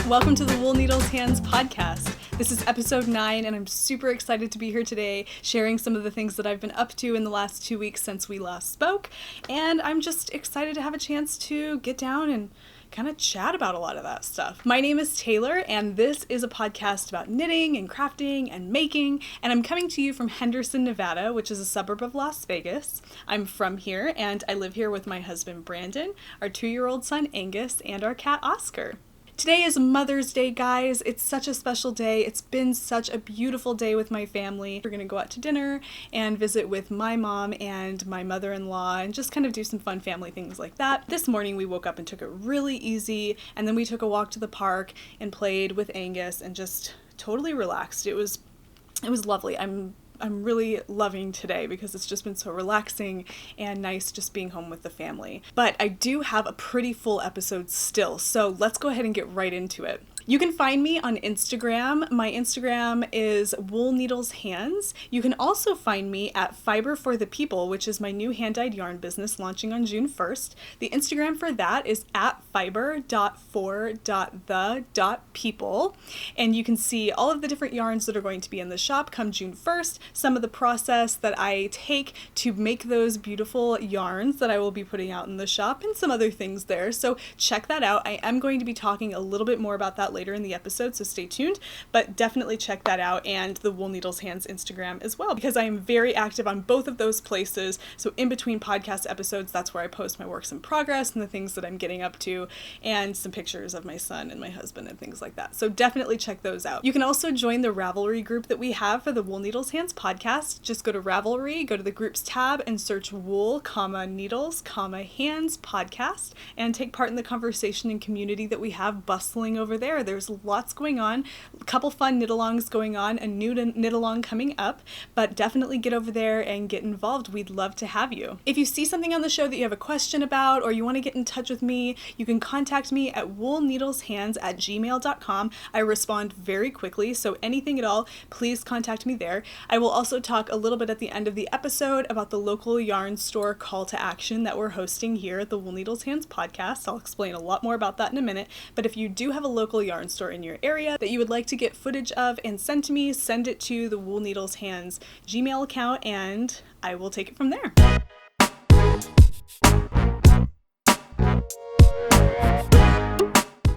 Welcome to the Wool Needles Hands podcast. This is episode 9, and I'm super excited to be here today sharing some of the things that I've been up to in the last 2 weeks since we last spoke. And I'm just excited to have a chance to get down and kind of chat about a lot of that stuff. My name is Taylor, and this is a podcast about knitting and crafting and making, and I'm coming to you from Henderson, Nevada, which is a suburb of Las Vegas. I'm from here, and I live here with my husband Brandon, our 2-year-old son Angus, and our cat Oscar. Today is Mother's Day, guys. It's such a special day. It's been such a beautiful day with my family. We're gonna go out to dinner and visit with my mom and my mother-in-law and just kind of do some fun family things like that. This morning we woke up and took it really easy, and then we took a walk to the park and played with Angus and just totally relaxed. It was lovely. I'm really loving today because it's just been so relaxing and nice just being home with the family. But I do have a pretty full episode still, so let's go ahead and get right into it. You can find me on Instagram. My Instagram is Wool Needles Hands. You can also find me at Fiber for the People, which is my new hand-dyed yarn business launching on June 1st. The Instagram for that is at fiber.for.the.people. And you can see all of the different yarns that are going to be in the shop come June 1st, some of the process that I take to make those beautiful yarns that I will be putting out in the shop, and some other things there. So check that out. I am going to be talking a little bit more about that later in the episode, so stay tuned, but definitely check that out, and the Wool Needles Hands Instagram as well, because I am very active on both of those places. So in between podcast episodes, that's where I post my works in progress and the things that I'm getting up to, and some pictures of my son and my husband and things like that. So definitely check those out. You can also join the Ravelry group that we have for the Wool Needles Hands podcast. Just go to Ravelry, go to the groups tab, and search Wool, Needles, Hands podcast, and take part in the conversation and community that we have bustling over there. There's lots going on, a couple fun knit-alongs going on, a new knit-along coming up, but definitely get over there and get involved. We'd love to have you. If you see something on the show that you have a question about, or you want to get in touch with me, you can contact me at woolneedleshands@gmail.com. I respond very quickly, so anything at all, please contact me there. I will also talk a little bit at the end of the episode about the local yarn store call to action that we're hosting here at the Wool Needles Hands podcast. I'll explain a lot more about that in a minute, but if you do have a local yarn store in your area that you would like to get footage of and send to me, send it to the Wool Needles Hands Gmail account, and I will take it from there.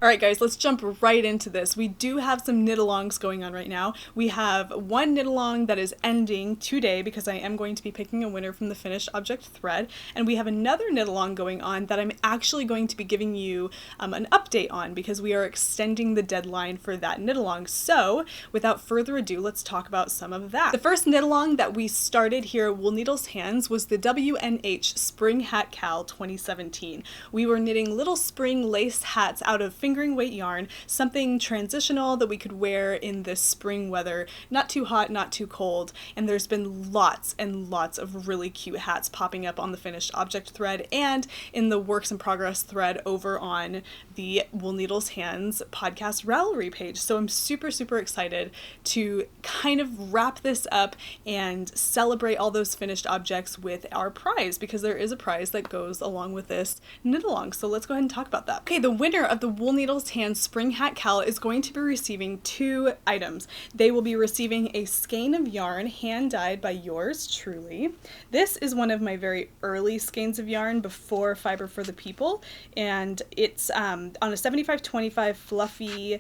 All right, guys, let's jump right into this. We do have some knit-alongs going on right now. We have one knit-along that is ending today because I am going to be picking a winner from the finished object thread, and we have another knit-along going on that I'm actually going to be giving you an update on because we are extending the deadline for that knit-along. So, without further ado, let's talk about some of that. The first knit-along that we started here at Wool Needles Hands was the WNH Spring Hat Cal 2017. We were knitting little spring lace hats out of fingering weight yarn, something transitional that we could wear in this spring weather, not too hot, not too cold, and there's been lots and lots of really cute hats popping up on the finished object thread and in the works in progress thread over on the Wool Needles Hands podcast Ravelry page. So I'm super, super excited to kind of wrap this up and celebrate all those finished objects with our prize, because there is a prize that goes along with this knit along. So let's go ahead and talk about that. Okay, the winner of the Wool Needles Hands Spring Hat Cal is going to be receiving 2 items. They will be receiving a skein of yarn hand-dyed by yours truly. This is one of my very early skeins of yarn before Fiber for the People, and it's on a 75-25 fluffy,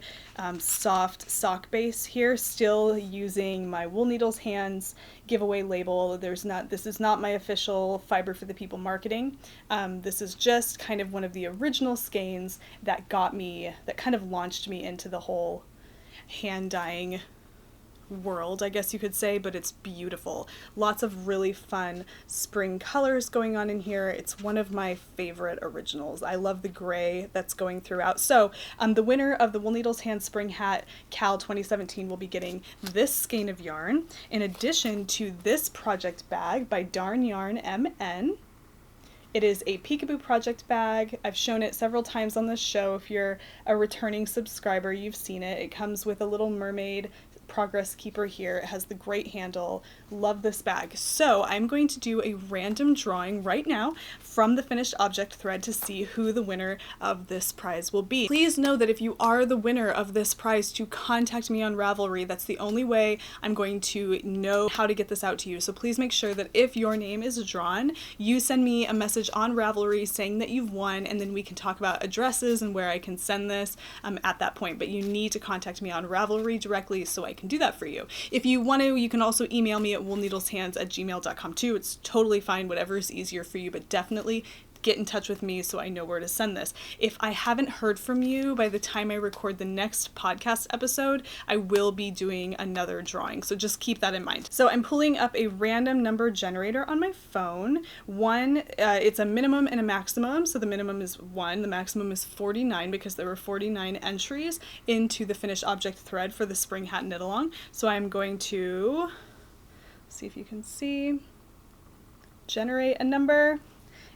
soft sock base here, still using my Wool Needles Hands giveaway label. This is not my official Fiber for the People marketing. This is just kind of one of the original skeins that kind of launched me into the whole hand dyeing world, I guess you could say, but it's beautiful. Lots of really fun spring colors going on in here. It's one of my favorite originals. I love the gray that's going throughout. So the winner of the Wool Needles Hands Spring Hat Cal 2017 will be getting this skein of yarn, in addition to this project bag by Darn Yarn MN. It is a Peekaboo project bag. I've shown it several times on this show. If you're a returning subscriber, you've seen it. It comes with a little mermaid Progress Keeper here. It has the great handle. Love this bag. So I'm going to do a random drawing right now from the finished object thread to see who the winner of this prize will be. Please know that if you are the winner of this prize, to contact me on Ravelry. That's the only way I'm going to know how to get this out to you. So please make sure that if your name is drawn, you send me a message on Ravelry saying that you've won, and then we can talk about addresses and where I can send this at that point. But you need to contact me on Ravelry directly so I can do that for you. If you want to, you can also email me at woolneedleshands@gmail.com too. It's totally fine, whatever is easier for you, but definitely get in touch with me so I know where to send this. If I haven't heard from you by the time I record the next podcast episode, I will be doing another drawing. So just keep that in mind. So I'm pulling up a random number generator on my phone. It's a minimum and a maximum. So the minimum is 1, the maximum is 49 because there were 49 entries into the finished object thread for the spring hat knit along. So I'm going to see if you can see, generate a number.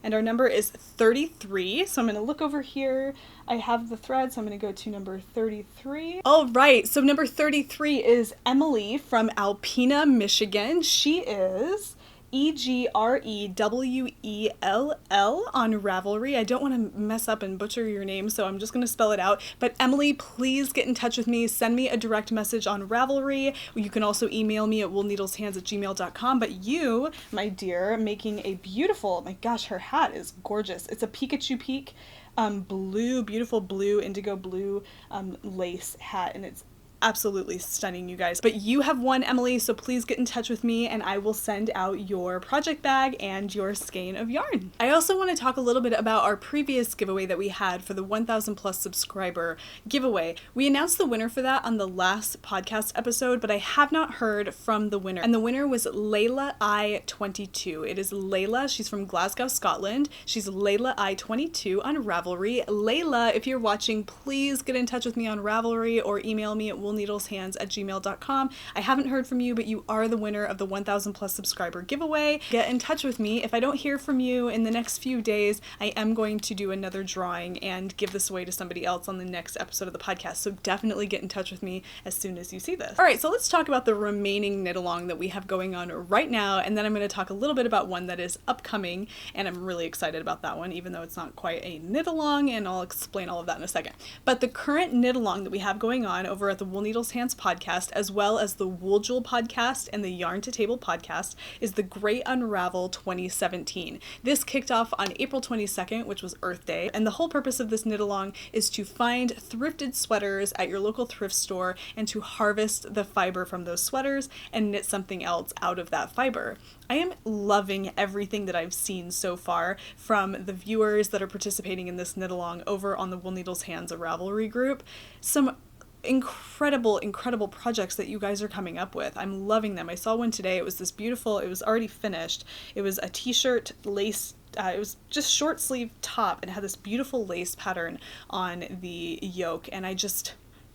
And our number is 33. So I'm going to look over here. I have the thread, so I'm going to go to number 33. All right, so number 33 is Emily from Alpena, Michigan. She is EGREWELL on Ravelry. I don't want to mess up and butcher your name, so I'm just going to spell it out. But Emily, please get in touch with me. Send me a direct message on Ravelry. You can also email me at woolneedleshands@gmail.com. But you, my dear, making a beautiful, my gosh, her hat is gorgeous. It's a Pikachu Peak blue, beautiful blue, indigo blue lace hat, and it's absolutely stunning, you guys. But you have won, Emily, so please get in touch with me and I will send out your project bag and your skein of yarn. I also want to talk a little bit about our previous giveaway that we had for the 1,000 plus subscriber giveaway. We announced the winner for that on the last podcast episode, but I have not heard from the winner. And the winner was Layla I22. It is Layla. She's from Glasgow, Scotland. She's Layla I22 on Ravelry. Layla, if you're watching, please get in touch with me on Ravelry or email me at woolneedleshands@gmail.com. I haven't heard from you, but you are the winner of the 1,000 plus subscriber giveaway. Get in touch with me. If I don't hear from you in the next few days, I am going to do another drawing and give this away to somebody else on the next episode of the podcast. So definitely get in touch with me as soon as you see this. All right, so let's talk about the remaining knit along that we have going on right now, and then I'm going to talk a little bit about one that is upcoming, and I'm really excited about that one, even though it's not quite a knit along, and I'll explain all of that in a second. But the current knit along that we have going on over at the Wool Needles Hands podcast, as well as the Wool Jewel podcast and the Yarn to Table podcast, is the Great Unravel 2017. This kicked off on April 22nd, which was Earth Day, and the whole purpose of this knit along is to find thrifted sweaters at your local thrift store and to harvest the fiber from those sweaters and knit something else out of that fiber. I am loving everything that I've seen so far from the viewers that are participating in this knit along over on the Wool Needles Hands Ravelry group. Some incredible projects that you guys are coming up with. I'm loving them. I saw one today. It was this beautiful, it was already finished. It was a t-shirt lace, it was just short sleeve top, and it had this beautiful lace pattern on the yoke, and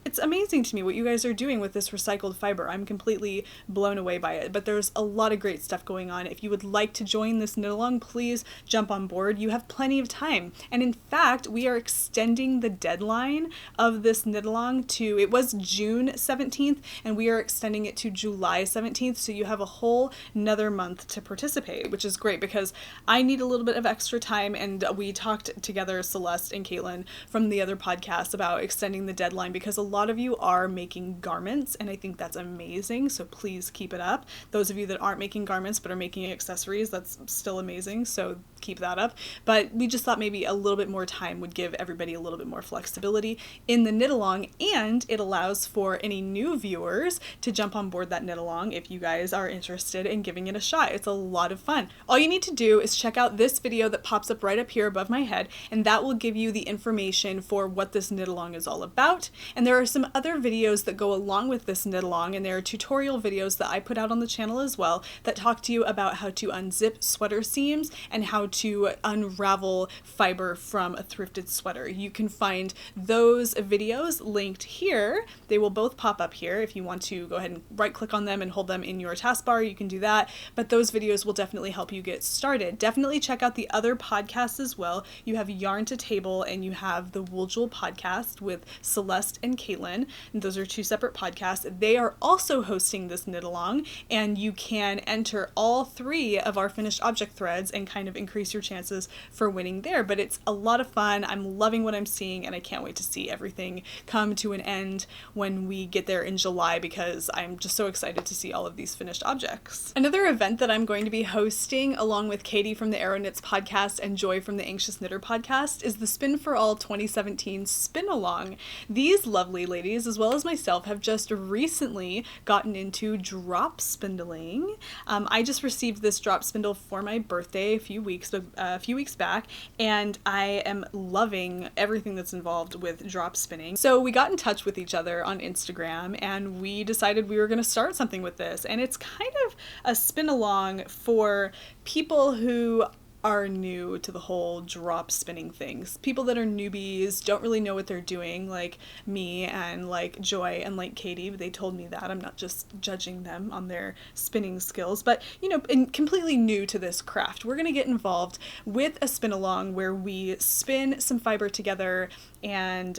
it's amazing to me what you guys are doing with this recycled fiber. I'm completely blown away by it, but there's a lot of great stuff going on. If you would like to join this knit along, please jump on board. You have plenty of time. And in fact, we are extending the deadline of this knit along to, it was June 17th, and we are extending it to July 17th. So you have a whole another month to participate, which is great because I need a little bit of extra time. And we talked together, Celeste and Caitlin from the other podcast, about extending the deadline because a lot of you are making garments, and I think that's amazing, so please keep it up. Those of you that aren't making garments but are making accessories, that's still amazing, so keep that up. But we just thought maybe a little bit more time would give everybody a little bit more flexibility in the knit along, and it allows for any new viewers to jump on board that knit along if you guys are interested in giving it a shot. It's a lot of fun. All you need to do is check out this video that pops up right up here above my head, and that will give you the information for what this knit along is all about. And there are some other videos that go along with this knit along, and there are tutorial videos that I put out on the channel as well that talk to you about how to unzip sweater seams and how to unravel fiber from a thrifted sweater. You can find those videos linked here. They will both pop up here. If you want to go ahead and right click on them and hold them in your taskbar, you can do that. But those videos will definitely help you get started. Definitely check out the other podcasts as well. You have Yarn to Table and you have the Wool Jewel podcast with Celeste and Caitlin. And those are two separate podcasts. They are also hosting this knit along, and you can enter all three of our finished object threads and kind of increase your chances for winning there. But it's a lot of fun. I'm loving what I'm seeing, and I can't wait to see everything come to an end when we get there in July, because I'm just so excited to see all of these finished objects. Another event that I'm going to be hosting along with Katie from the Arrow Knits podcast and Joy from the Anxious Knitter podcast is the Spin for All 2017 Spin Along. These lovely ladies, as well as myself, have just recently gotten into drop spindling. I just received this drop spindle for my birthday a few weeks back, and I am loving everything that's involved with drop spinning. So we got in touch with each other on Instagram, and we decided we were going to start something with this. And it's kind of a spin along for people who are new to the whole drop spinning things. People that are newbies, don't really know what they're doing, like me and like Joy and like Katie. They told me that. I'm not just judging them on their spinning skills, but you know, and completely new to this craft. We're going to get involved with a spin along where we spin some fiber together and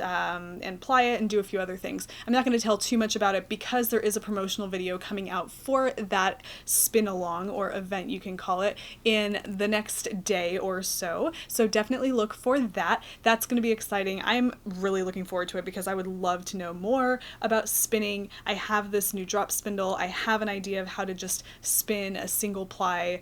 ply it and do a few other things. I'm not going to tell too much about it because there is a promotional video coming out for that spin along, or event you can call it, in the next day or so. So definitely look for that. That's going to be exciting. I'm really looking forward to it because I would love to know more about spinning. I have this new drop spindle. I have an idea of how to just spin a single ply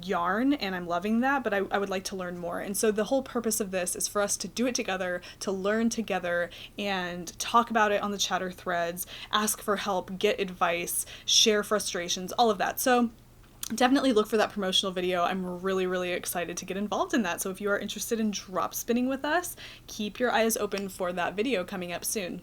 yarn, and I'm loving that, but I would like to learn more. And so the whole purpose of this is for us to do it together, to learn together, and talk about it on the chatter threads, ask for help, get advice, share frustrations, all of that. So definitely look for that promotional video. I'm really, really excited to get involved in that. So if you are interested in drop spinning with us, keep your eyes open for that video coming up soon.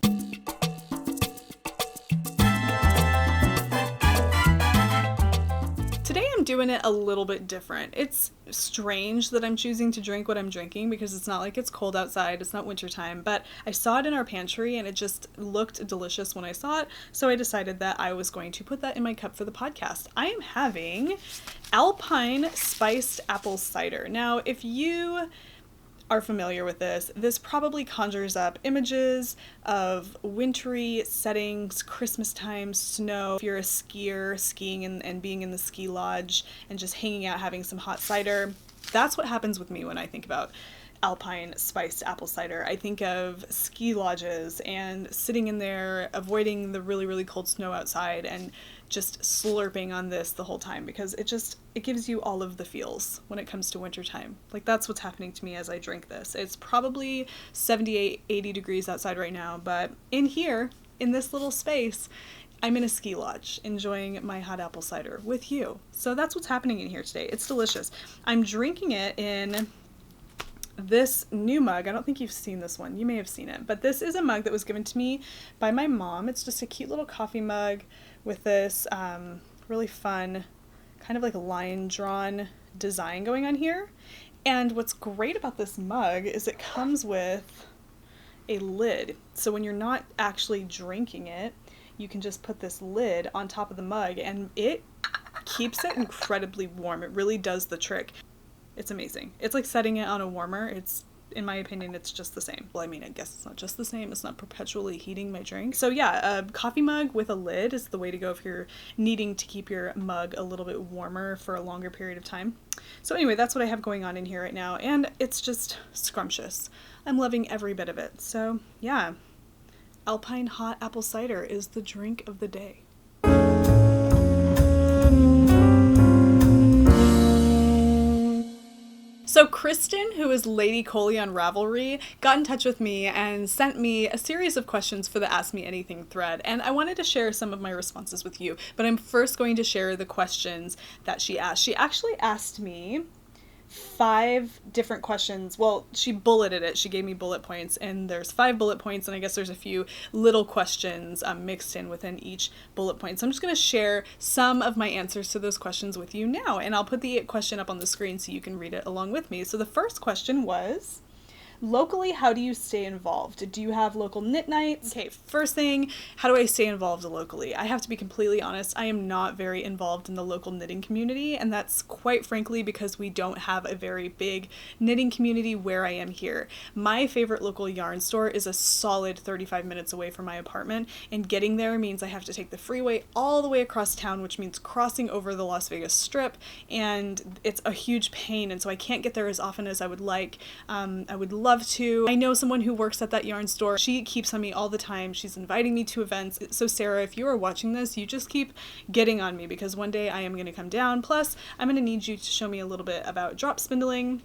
Today I'm doing it a little bit different. It's strange that I'm choosing to drink what I'm drinking because it's not like it's cold outside, it's not wintertime, but I saw it in our pantry and it just looked delicious when I saw it, so I decided that I was going to put that in my cup for the podcast. I am having Alpine Spiced Apple Cider. Now, if you are familiar with this, this probably conjures up images of wintry settings, Christmas time, snow. If you're a skier, skiing and being in the ski lodge and just hanging out having some hot cider, that's what happens with me when I think about Alpine Spiced Apple Cider. I think of ski lodges and sitting in there, avoiding the really, really cold snow outside, and just slurping on this the whole time because it gives you all of the feels when it comes to wintertime. Like, that's what's happening to me as I drink this. It's probably 78, 80 degrees outside right now, but in here, in this little space, I'm in a ski lodge enjoying my hot apple cider with you. So that's what's happening in here today. It's delicious. I'm drinking it in this new mug. I don't think you've seen this one. You may have seen it, but this is a mug that was given to me by my mom. It's just a cute little coffee mug with this really fun kind of like line drawn design going on here. And what's great about this mug is it comes with a lid. So when you're not actually drinking it, you can just put this lid on top of the mug and it keeps it incredibly warm. It really does the trick. It's amazing. It's like setting it on a warmer. In my opinion, it's just the same. Well, I mean, I guess it's not just the same. It's not perpetually heating my drink. So yeah, a coffee mug with a lid is the way to go if you're needing to keep your mug a little bit warmer for a longer period of time. So anyway, that's what I have going on in here right now, and it's just scrumptious. I'm loving every bit of it. So yeah, Alpine Hot Apple Cider is the drink of the day. So Kristen, who is Lady Coley on Ravelry, got in touch with me and sent me a series of questions for the Ask Me Anything thread, and I wanted to share some of my responses with you, but I'm first going to share the questions that she asked. She actually asked me 5 different questions. Well, she bulleted it. She gave me bullet points, and there's 5 bullet points, and I guess there's a few little questions mixed in within each bullet point. So I'm just going to share some of my answers to those questions with you now, and I'll put the question up on the screen so you can read it along with me. So the first question was, locally, how do you stay involved? Do you have local knit nights? Okay, first thing, how do I stay involved locally? I have to be completely honest, I am not very involved in the local knitting community, and that's quite frankly because we don't have a very big knitting community where I am here. My favorite local yarn store is a solid 35 minutes away from my apartment, and getting there means I have to take the freeway all the way across town, which means crossing over the Las Vegas Strip, and it's a huge pain, and so I can't get there as often as I would like. I would love to. I know someone who works at that yarn store. She keeps on me all the time. She's inviting me to events. So Sarah, if you are watching this, you just keep getting on me because one day I am going to come down. Plus, I'm going to need you to show me a little bit about drop spindling.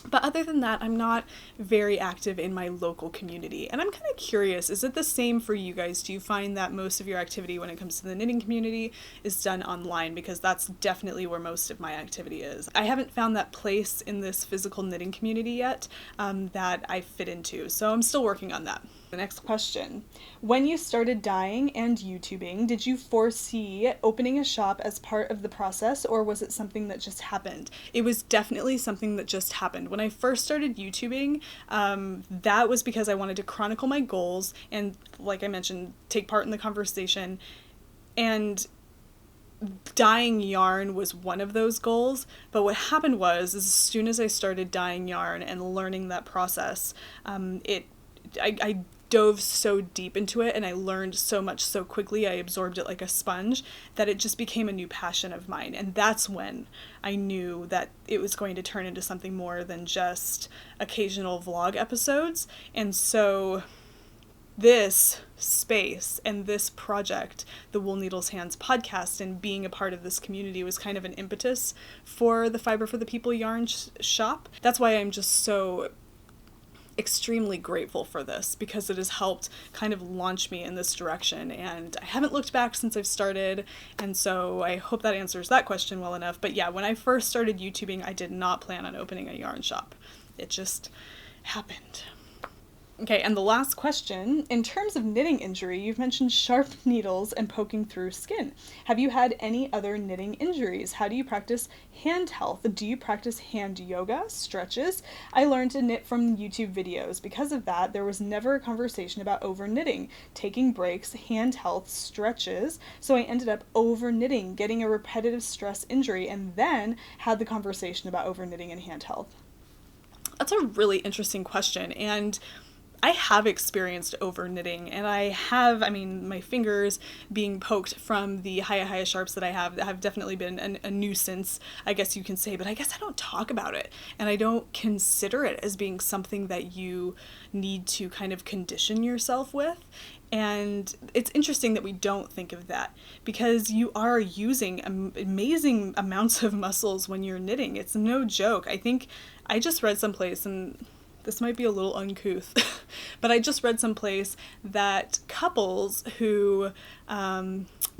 But other than that, I'm not very active in my local community. And I'm kind of curious, is it the same for you guys? Do you find that most of your activity when it comes to the knitting community is done online? Because that's definitely where most of my activity is. I haven't found that place in this physical knitting community yet that I fit into. So I'm still working on that. The next question. When you started dyeing and YouTubing, did you foresee opening a shop as part of the process, or was it something that just happened? It was definitely something that just happened. When I first started YouTubing, that was because I wanted to chronicle my goals and, like I mentioned, take part in the conversation. And dyeing yarn was one of those goals, but what happened was, as soon as I started dyeing yarn and learning that process, I dove so deep into it and I learned so much so quickly, I absorbed it like a sponge, that it just became a new passion of mine. And that's when I knew that it was going to turn into something more than just occasional vlog episodes. And so this space and this project, the Wool Needles Hands podcast, and being a part of this community was kind of an impetus for the Fiber for the People yarn shop. That's why I'm just so extremely grateful for this, because it has helped kind of launch me in this direction, and I haven't looked back since I've started, and so I hope that answers that question well enough. But yeah, when I first started YouTubing, I did not plan on opening a yarn shop. It just happened. Okay, and the last question, in terms of knitting injury, you've mentioned sharp needles and poking through skin. Have you had any other knitting injuries? How do you practice hand health? Do you practice hand yoga, stretches? I learned to knit from YouTube videos. Because of that, there was never a conversation about over knitting, taking breaks, hand health, stretches, so I ended up over knitting, getting a repetitive stress injury, and then had the conversation about over knitting and hand health. That's a really interesting question, and I have experienced over knitting, and my fingers being poked from the Hiya Sharps that I have definitely been a nuisance, I guess you can say, but I guess I don't talk about it, and I don't consider it as being something that you need to kind of condition yourself with. And it's interesting that we don't think of that, because you are using amazing amounts of muscles when you're knitting. It's no joke. I think I just read someplace, and this might be a little uncouth, but I just read someplace that couples who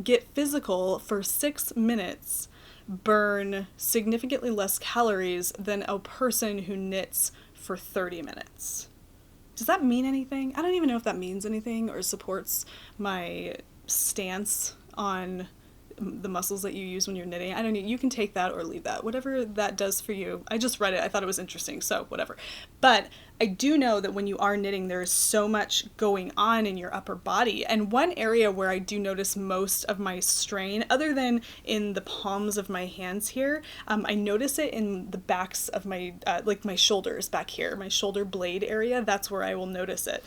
get physical for 6 minutes burn significantly less calories than a person who knits for 30 minutes. Does that mean anything? I don't even know if that means anything or supports my stance on the muscles that you use when you're knitting. I don't know, you can take that or leave that, whatever that does for you. I just read it, I thought it was interesting, so whatever. But I do know that when you are knitting, there is so much going on in your upper body, and one area where I do notice most of my strain, other than in the palms of my hands here, I notice it in the backs of my, like my shoulders back here, my shoulder blade area. That's where I will notice it.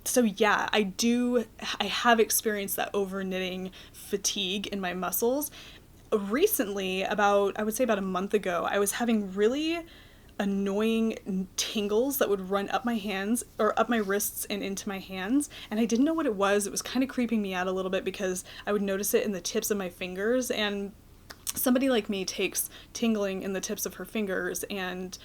So yeah, I have experienced that over knitting fatigue in my muscles. Recently, I would say about a month ago, I was having really annoying tingles that would run up my hands, or up my wrists and into my hands, and I didn't know what it was. It was kind of creeping me out a little bit because I would notice it in the tips of my fingers, and somebody like me takes tingling in the tips of her fingers and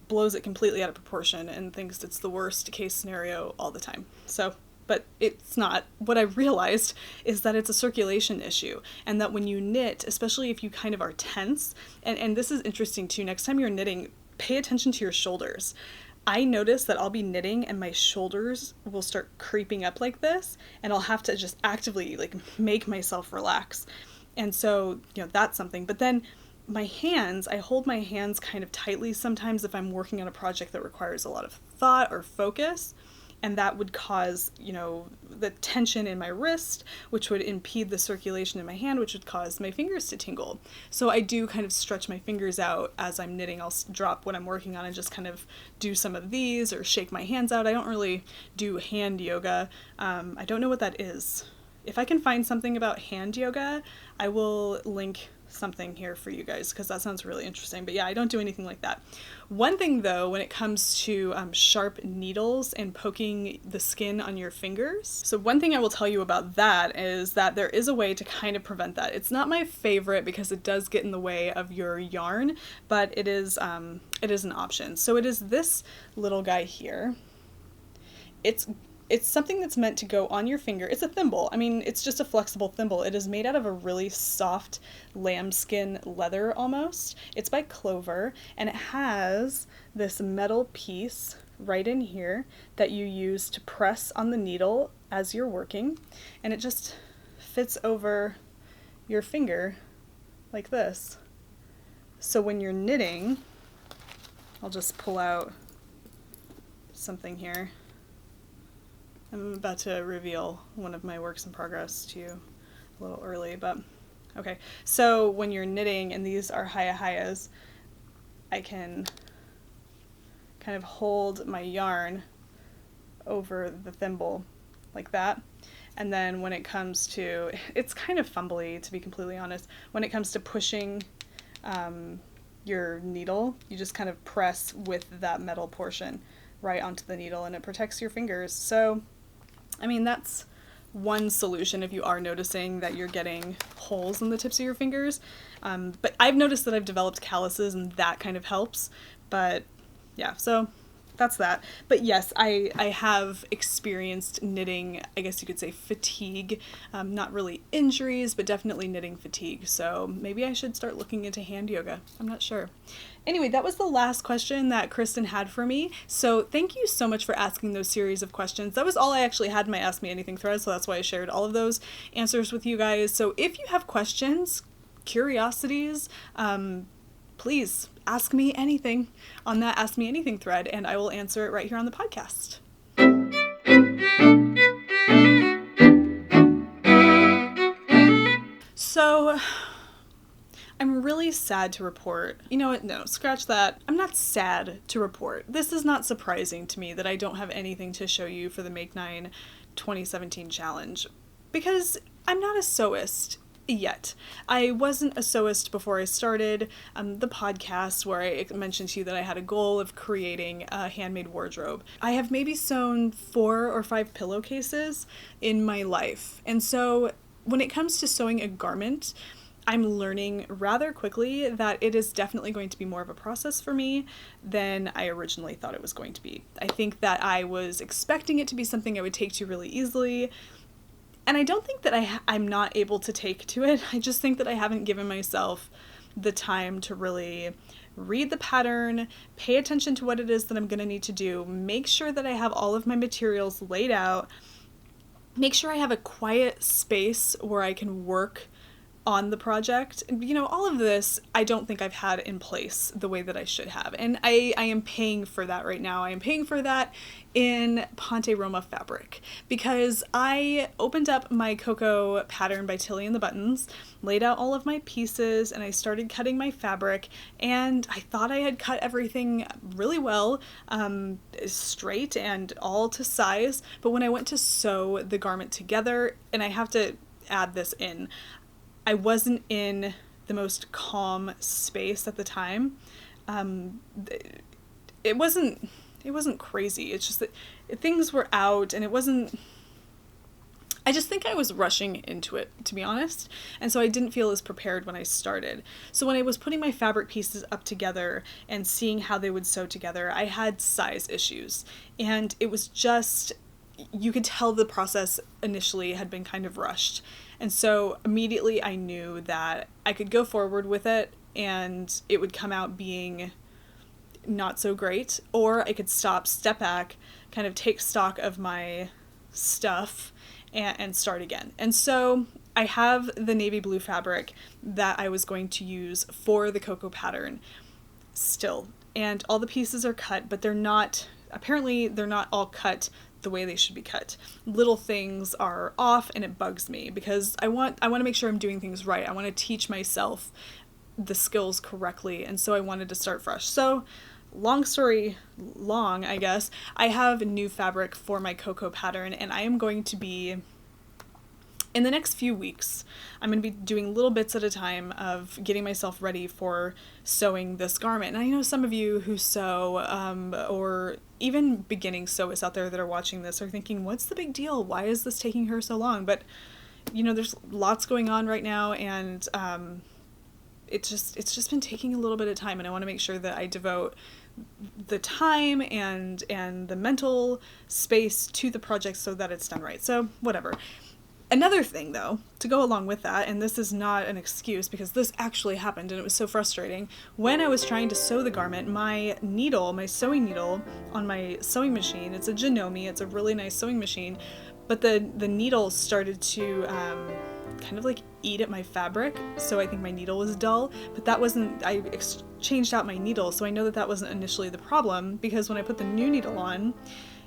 blows it completely out of proportion and thinks it's the worst case scenario all the time. So but it's not. What I realized is that it's a circulation issue, and that when you knit, especially if you kind of are tense, and this is interesting too, next time you're knitting, pay attention to your shoulders. I notice that I'll be knitting and my shoulders will start creeping up like this, and I'll have to just actively like make myself relax. And so, that's something. But then my hands, I hold my hands kind of tightly sometimes if I'm working on a project that requires a lot of thought or focus. And that would cause, the tension in my wrist, which would impede the circulation in my hand, which would cause my fingers to tingle. So I do kind of stretch my fingers out as I'm knitting. I'll drop what I'm working on and just kind of do some of these or shake my hands out. I don't really do hand yoga. I don't know what that is. If I can find something about hand yoga, I will link something here for you guys, because that sounds really interesting. But yeah, I don't do anything like that. One thing though, when it comes to sharp needles and poking the skin on your fingers, so one thing I will tell you about that is that there is a way to kind of prevent that. It's not my favorite because it does get in the way of your yarn, but it is an option. So it is this little guy here. It's something that's meant to go on your finger. It's a thimble. I mean, it's just a flexible thimble. It is made out of a really soft lambskin leather almost. It's by Clover, and it has this metal piece right in here that you use to press on the needle as you're working, and it just fits over your finger like this. So when you're knitting, I'll just pull out something here. I'm about to reveal one of my works in progress to you a little early, but okay. So when you're knitting, and these are Hiya-Hiyas, I can kind of hold my yarn over the thimble like that. And then when it comes to, it's kind of fumbly to be completely honest, when it comes to pushing your needle, you just kind of press with that metal portion right onto the needle, and it protects your fingers. So I mean, that's one solution if you are noticing that you're getting holes in the tips of your fingers. But I've noticed that I've developed calluses, and that kind of helps. But yeah, so that's that. But yes, I have experienced knitting, I guess you could say fatigue. Not really injuries, but definitely knitting fatigue. So maybe I should start looking into hand yoga. I'm not sure. Anyway, that was the last question that Kristen had for me. So thank you so much for asking those series of questions. That was all I actually had in my Ask Me Anything thread, so that's why I shared all of those answers with you guys. So if you have questions, curiosities, please ask me anything on that Ask Me Anything thread, and I will answer it right here on the podcast. So I'm really sad to report. You know what? No, scratch that. I'm not sad to report. This is not surprising to me that I don't have anything to show you for the Make 9 2017 challenge, because I'm not a sewist yet. I wasn't a sewist before I started the podcast, where I mentioned to you that I had a goal of creating a handmade wardrobe. I have maybe sewn 4 or 5 pillowcases in my life. And so when it comes to sewing a garment, I'm learning rather quickly that it is definitely going to be more of a process for me than I originally thought it was going to be. I think that I was expecting it to be something I would take to really easily, and I don't think that I'm not able to take to it. I just think that I haven't given myself the time to really read the pattern, pay attention to what it is that I'm going to need to do, make sure that I have all of my materials laid out, make sure I have a quiet space where I can work on the project. You know, all of this I don't think I've had in place the way that I should have. And I am paying for that right now. I am paying for that in Ponte Roma fabric, because I opened up my Coco pattern by Tilly and the Buttons, laid out all of my pieces, and I started cutting my fabric, and I thought I had cut everything really well, straight and all to size. But when I went to sew the garment together, and I have to add this in, I wasn't in the most calm space at the time. It wasn't crazy. It's just that things were out, and it wasn't, I just think I was rushing into it, to be honest. And so I didn't feel as prepared when I started. So when I was putting my fabric pieces up together and seeing how they would sew together, I had size issues. And it was just, you could tell the process initially had been kind of rushed. And so immediately I knew that I could go forward with it and it would come out being not so great, or I could step back, kind of take stock of my stuff and start again. And so I have the navy blue fabric that I was going to use for the Coco pattern still. And all the pieces are cut, but apparently they're not all cut the way they should be cut. Little things are off and it bugs me because I want to make sure I'm doing things right. I want to teach myself the skills correctly, and so I wanted to start fresh. So long story long, I guess, I have new fabric for my Coco pattern, and I am going to be, in the next few weeks, I'm going to be doing little bits at a time of getting myself ready for sewing this garment. And I know some of you who sew, or even beginning sewists out there that are watching this are thinking, what's the big deal? Why is this taking her so long? But, there's lots going on right now, and it's just been taking a little bit of time, and I want to make sure that I devote the time and the mental space to the project so that it's done right. So whatever. Another thing though, to go along with that, and this is not an excuse because this actually happened and it was so frustrating, when I was trying to sew the garment, my sewing needle on my sewing machine, it's a Janome, it's a really nice sewing machine, but the needle started to kind of like eat at my fabric, so I think my needle was dull, but that wasn't, I changed out my needle, so I know that wasn't initially the problem, because when I put the new needle on,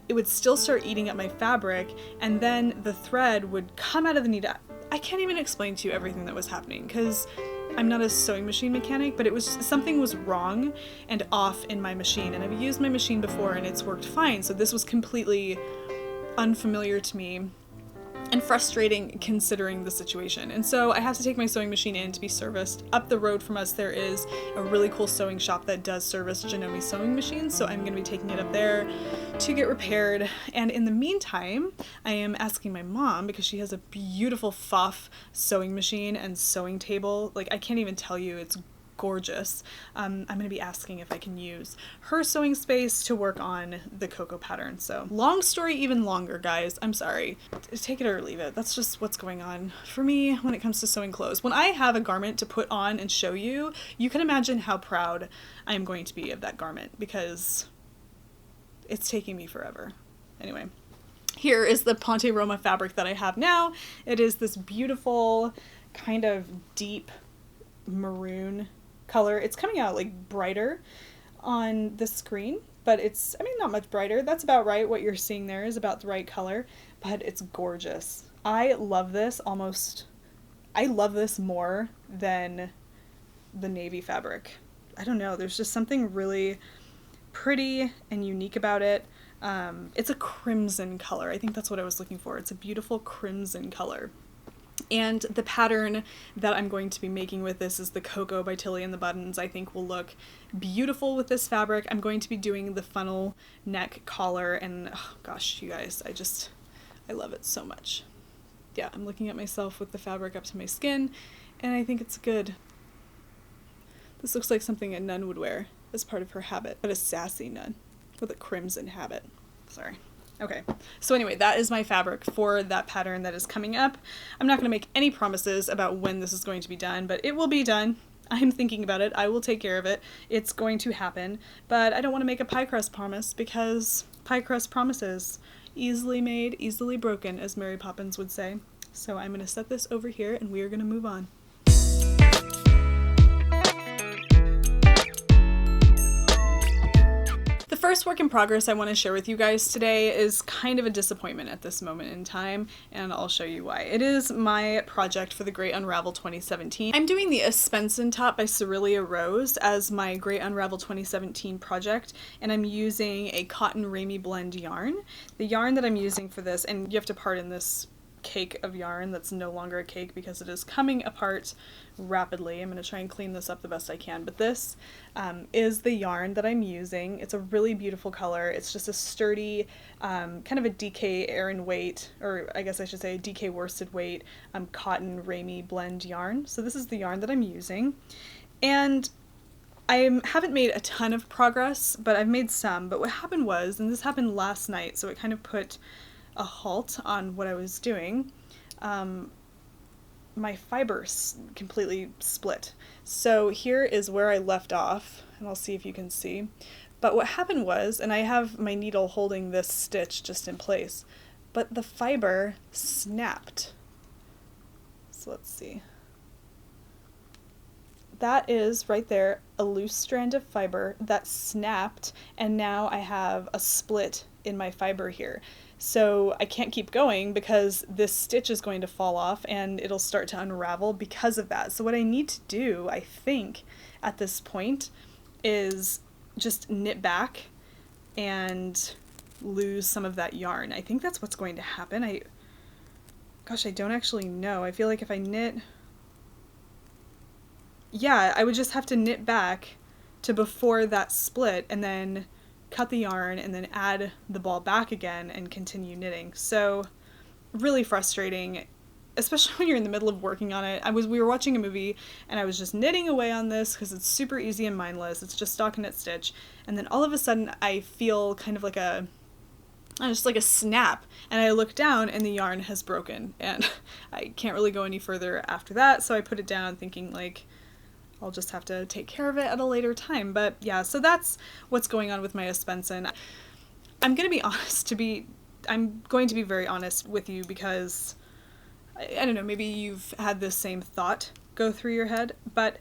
it would still start eating at my fabric, and then the thread would come out of the needle. I can't even explain to you everything that was happening, because I'm not a sewing machine mechanic, but something was wrong and off in my machine, and I've used my machine before and it's worked fine, so this was completely unfamiliar to me and frustrating considering the situation. And so I have to take my sewing machine in to be serviced. Up the road from us there is a really cool sewing shop that does service Janome sewing machines, so I'm going to be taking it up there to get repaired. And in the meantime, I am asking my mom, because she has a beautiful Pfaff sewing machine and sewing table. Like, I can't even tell you, it's gorgeous. I'm going to be asking if I can use her sewing space to work on the Coco pattern. So long story even longer, guys. I'm sorry. Take it or leave it. That's just what's going on for me when it comes to sewing clothes. When I have a garment to put on and show you, you can imagine how proud I am going to be of that garment, because it's taking me forever. Anyway, here is the Ponte Roma fabric that I have now. It is this beautiful kind of deep maroon color. It's coming out like brighter on the screen, but it's, not much brighter. That's about right. What you're seeing there is about the right color, but it's gorgeous. I love this more than the navy fabric. I don't know. There's just something really pretty and unique about it. It's a crimson color. I think that's what I was looking for. It's a beautiful crimson color. And the pattern that I'm going to be making with this is the Coco by Tilly and the Buttons. I think will look beautiful with this fabric. I'm going to be doing the funnel neck collar, and oh gosh, you guys, I love it so much. Yeah, I'm looking at myself with the fabric up to my skin, and I think it's good. This looks like something a nun would wear as part of her habit, but a sassy nun with a crimson habit. Sorry. Okay, so anyway, that is my fabric for that pattern that is coming up. I'm not going to make any promises about when this is going to be done, but it will be done. I'm thinking about it. I will take care of it. It's going to happen, but I don't want to make a pie crust promise, because pie crust promises, easily made, easily broken, as Mary Poppins would say. So I'm going to set this over here and we are going to move on. The first work in progress I want to share with you guys today is kind of a disappointment at this moment in time, and I'll show you why. It is my project for the Great Unravel 2017. I'm doing the Espenson top by Cerelia Rose as my Great Unravel 2017 project, and I'm using a cotton Ramie blend yarn. The yarn that I'm using for this, and you have to pardon this cake of yarn that's no longer a cake because it is coming apart rapidly. I'm going to try and clean this up the best I can, but this is the yarn that I'm using. It's a really beautiful color. It's just a sturdy, kind of a DK Aran weight, or I guess I should say DK worsted weight, cotton Ramie blend yarn. So this is the yarn that I'm using, and I haven't made a ton of progress, but I've made some. But what happened was, and this happened last night, so it kind of put a halt on what I was doing, my fiber completely split. So here is where I left off, and I'll see if you can see. But what happened was, and I have my needle holding this stitch just in place, but the fiber snapped. So let's see. That is right there, a loose strand of fiber that snapped, and now I have a split in my fiber here. So I can't keep going because this stitch is going to fall off and it'll start to unravel because of that. So what I need to do, I think, at this point is just knit back and lose some of that yarn. I think that's what's going to happen. Gosh, I don't actually know. I feel like if I knit... Yeah, I would just have to knit back to before that split and then cut the yarn and then add the ball back again and continue knitting. So really frustrating, especially when you're in the middle of working on it. We were watching a movie and I was just knitting away on this because it's super easy and mindless. It's just stockinette stitch. And then all of a sudden I feel kind of like just like a snap, and I look down and the yarn has broken and I can't really go any further after that. So I put it down thinking like, I'll just have to take care of it at a later time. But yeah, so that's what's going on with my Espensen. I'm going to be honest, I'm going to be very honest with you because, I don't know, maybe you've had this same thought go through your head, but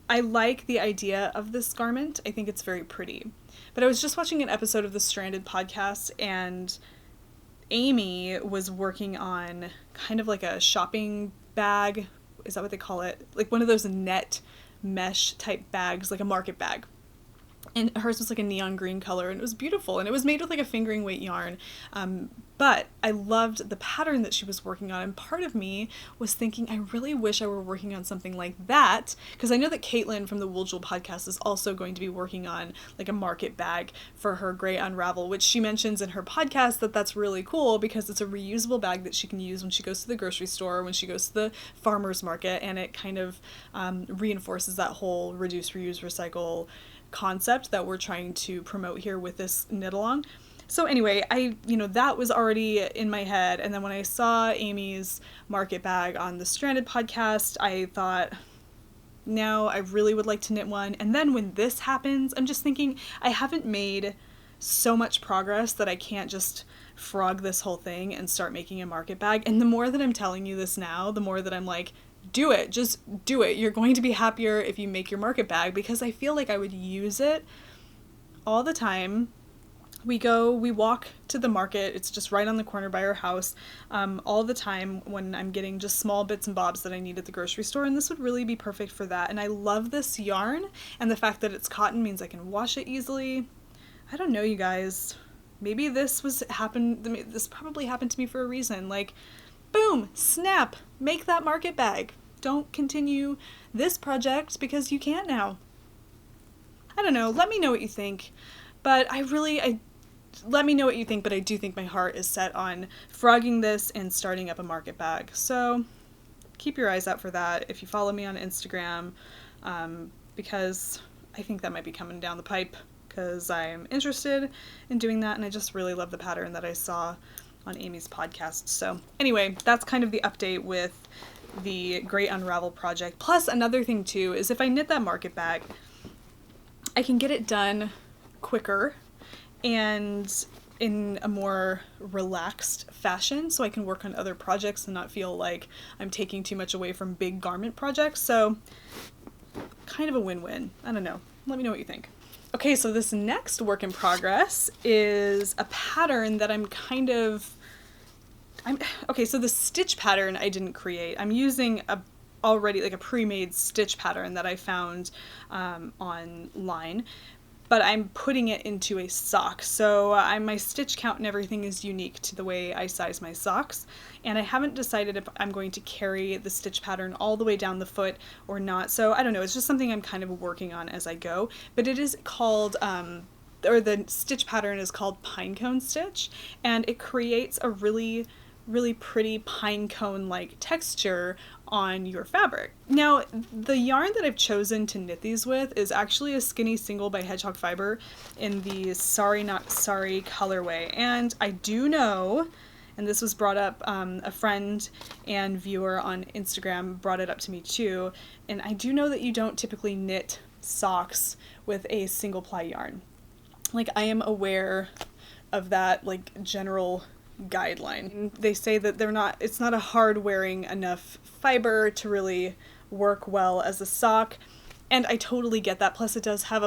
I like the idea of this garment. I think it's very pretty. But I was just watching an episode of the Stranded podcast, and Amy was working on kind of like a shopping bag. Is that what they call it? Like one of those net mesh type bags, like a market bag. And hers was like a neon green color, and it was beautiful, and it was made with like a fingering weight yarn. But I loved the pattern that she was working on, and part of me was thinking, I really wish I were working on something like that, because I know that Caitlin from the Wool Jewel podcast is also going to be working on like a market bag for her Grey Unravel, which she mentions in her podcast that's really cool because it's a reusable bag that she can use when she goes to the grocery store, when she goes to the farmer's market, and it kind of reinforces that whole reduce, reuse, recycle concept that we're trying to promote here with this knit along. So anyway, that was already in my head, and then when I saw Amy's market bag on the Stranded podcast, I thought, now I really would like to knit one. And then when this happens, I'm just thinking, I haven't made so much progress that I can't just frog this whole thing and start making a market bag. And the more that I'm telling you this now, the more that I'm like, do it, just do it. You're going to be happier if you make your market bag, because I feel like I would use it all the time. We walk to the market. It's just right on the corner by our house, all the time when I'm getting just small bits and bobs that I need at the grocery store, and this would really be perfect for that. And I love this yarn, and the fact that it's cotton means I can wash it easily. I don't know, you guys. Maybe this probably happened to me for a reason. Like, boom, snap, make that market bag. Don't continue this project because you can't now. I don't know, let me know what you think. But let me know what you think, but I do think my heart is set on frogging this and starting up a market bag. So keep your eyes out for that if you follow me on Instagram, because I think that might be coming down the pipe, because I'm interested in doing that, and I just really love the pattern that I saw on Amy's podcast. So anyway, that's kind of the update with the Grey Unravel project. Plus another thing too is if I knit that market bag, I can get it done quicker and in a more relaxed fashion, so I can work on other projects and not feel like I'm taking too much away from big garment projects. So kind of a win-win. I don't know. Let me know what you think. Okay, so this next work in progress is a pattern that okay, so the stitch pattern I didn't create. I'm using already like a pre-made stitch pattern that I found online, but I'm putting it into a sock. So my stitch count and everything is unique to the way I size my socks, and I haven't decided if I'm going to carry the stitch pattern all the way down the foot or not. So I don't know, it's just something I'm kind of working on as I go, but it is called, or the stitch pattern is called Pinecone Stitch, and it creates a really, really pretty pine cone like texture on your fabric. Now, the yarn that I've chosen to knit these with is actually a skinny single by Hedgehog Fiber in the Sorry Not Sorry colorway. And I do know, and this was brought up, a friend and viewer on Instagram brought it up to me too, and I do know that you don't typically knit socks with a single ply yarn. Like, I am aware of that, like, general guideline. They say that it's not a hard wearing enough fiber to really work well as a sock, and I totally get that. Plus it does have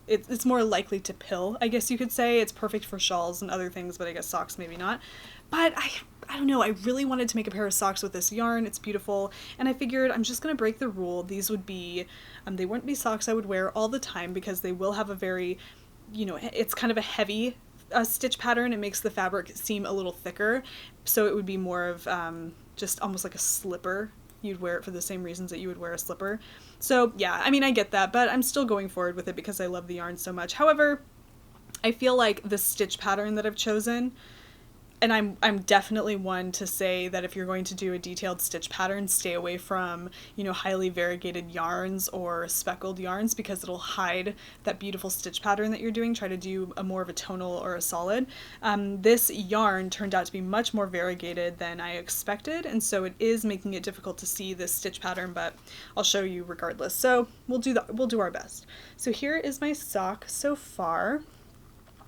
it's more likely to pill, I guess you could say. It's perfect for shawls and other things, but I guess socks maybe not. But I don't know, I really wanted to make a pair of socks with this yarn. It's beautiful, and I figured I'm just gonna break the rule. These would be they wouldn't be socks I would wear all the time, because they will have a very, it's kind of a heavy stitch pattern. It makes the fabric seem a little thicker, so it would be more of just almost like a slipper. You'd wear it for the same reasons that you would wear a slipper. So yeah, I mean, I get that, but I'm still going forward with it because I love the yarn so much. However, I feel like the stitch pattern that I've chosen, and I'm definitely one to say that if you're going to do a detailed stitch pattern, stay away from, highly variegated yarns or speckled yarns, because it'll hide that beautiful stitch pattern that you're doing. Try to do more of a tonal or a solid. This yarn turned out to be much more variegated than I expected, and so it is making it difficult to see this stitch pattern, but I'll show you regardless. So we'll do our best. So here is my sock so far,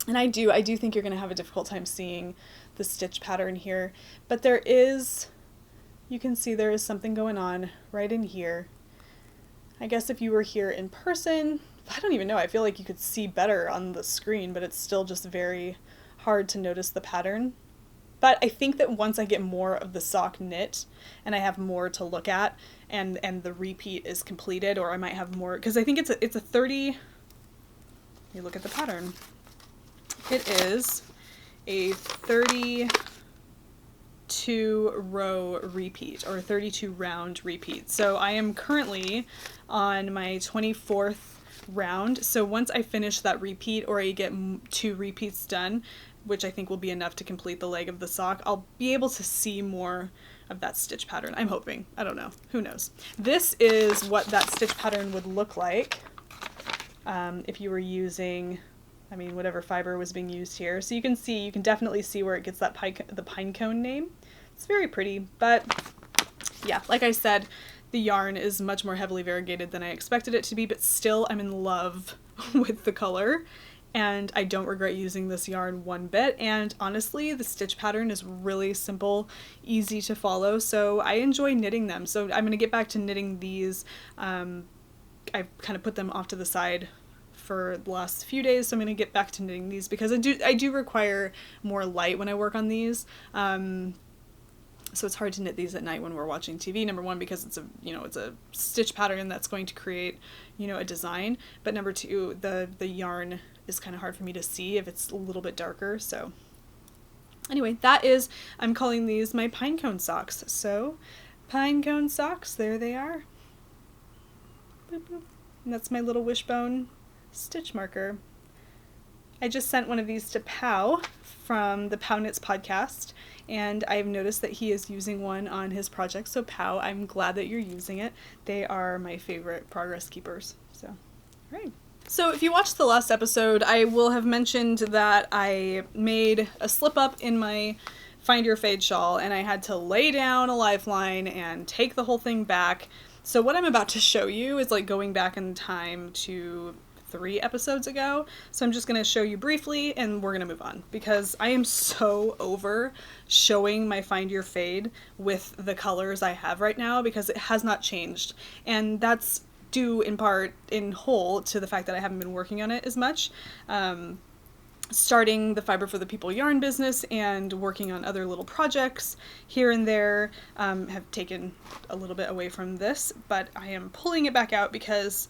and I do think you're going to have a difficult time seeing the stitch pattern here, but you can see there is something going on right in here. I guess if you were here in person, I don't even know, I feel like you could see better on the screen, but it's still just very hard to notice the pattern. But I think that once I get more of the sock knit and I have more to look at, and the repeat is completed, or I might have more, because I think it's a 30, you look at the pattern, it is a 32 row repeat, or 32 round repeat. So I am currently on my 24th round. So once I finish that repeat, or I get 2 repeats done, which I think will be enough to complete the leg of the sock, I'll be able to see more of that stitch pattern. I'm hoping. I don't know. Who knows? This is what that stitch pattern would look like if you were using, whatever fiber was being used here. So you can definitely see where it gets the pinecone name. It's very pretty, but yeah, like I said, the yarn is much more heavily variegated than I expected it to be, but still I'm in love with the color, and I don't regret using this yarn one bit. And honestly, the stitch pattern is really simple, easy to follow, so I enjoy knitting them. So I'm going to get back to knitting these. I've kind of put them off to the side for the last few days, so I'm going to get back to knitting these, because I do require more light when I work on these. So it's hard to knit these at night when we're watching TV. Number one, because it's a stitch pattern that's going to create, a design. But number two, the yarn is kind of hard for me to see if it's a little bit darker. So anyway, I'm calling these my pinecone socks. So pinecone socks, there they are. Boop, boop. And that's my little wishbone stitch marker. I just sent one of these to Pow from the Pow Knits podcast, and I've noticed that he is using one on his project. So Pow, I'm glad that you're using it. They are my favorite progress keepers. So, all right. So if you watched the last episode, I will have mentioned that I made a slip up in my Find Your Fade shawl, and I had to lay down a lifeline and take the whole thing back. So what I'm about to show you is like going back in time to 3 episodes ago. So I'm just going to show you briefly, and we're going to move on, because I am so over showing my Find Your Fade with the colors I have right now, because it has not changed. And that's due in whole to the fact that I haven't been working on it as much. Starting the Fiber for the People yarn business and working on other little projects here and there have taken a little bit away from this, but I am pulling it back out because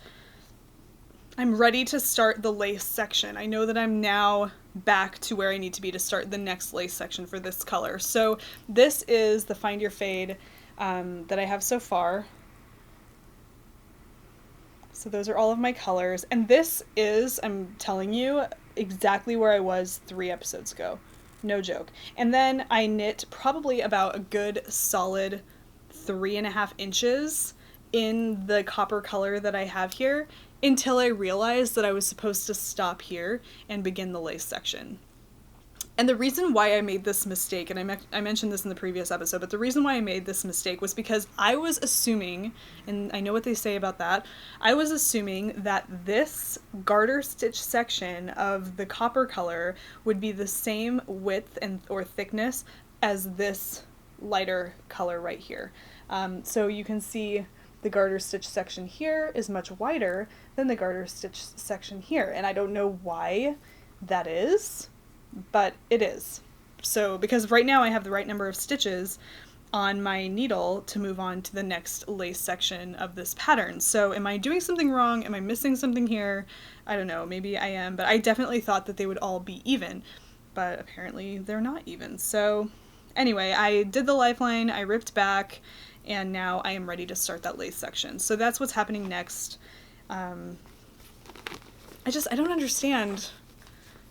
I'm ready to start the lace section. I know that I'm now back to where I need to be to start the next lace section for this color. So this is the Find Your Fade that I have so far. So those are all of my colors. And this is, I'm telling you, exactly where I was 3 episodes ago. No joke. And then I knit probably about a good solid 3.5 inches in the copper color that I have here until I realized that I was supposed to stop here and begin the lace section. And the reason why I made this mistake, and I mentioned this in the previous episode, but the reason why I made this mistake was because I was assuming, and I know what they say about that, I was assuming that this garter stitch section of the copper color would be the same width and or thickness as this lighter color right here. So you can see the garter stitch section here is much wider than the garter stitch section here, and I don't know why that is, but it is. So because right now I have the right number of stitches on my needle to move on to the next lace section of this pattern. So am I doing something wrong? Am I missing something here? I don't know, maybe I am, but I definitely thought that they would all be even, but apparently they're not even. So anyway, I did the lifeline, I ripped back, and now I am ready to start that lace section. So that's what's happening next. I don't understand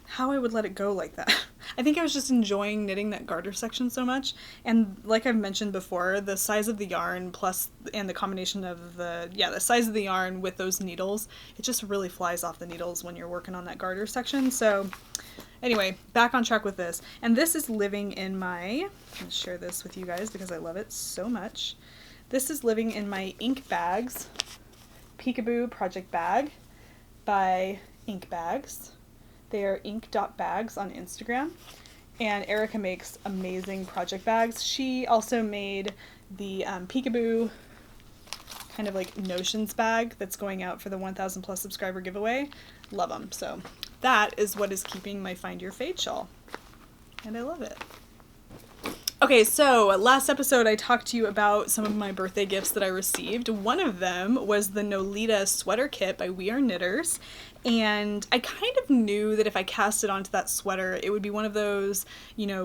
how I would let it go like that. I think I was just enjoying knitting that garter section so much, and like I've mentioned before, the size of the yarn and the combination of the size of the yarn with those needles, it just really flies off the needles when you're working on that garter section. So anyway, back on track with this, and this is living in my, I'll share this with you guys because I love it so much. This is living in my Ink Bags Peekaboo project bag by Ink Bags. They are ink.bags on Instagram, and Erica makes amazing project bags. She also made the Peekaboo kind of like notions bag that's going out for the 1,000 plus subscriber giveaway. Love them. So that is what is keeping my Find Your Fade shawl, and I love it. Okay, so last episode I talked to you about some of my birthday gifts that I received. One of them was the Nolita sweater kit by We Are Knitters, and I kind of knew that if I cast it onto that sweater, it would be one of those,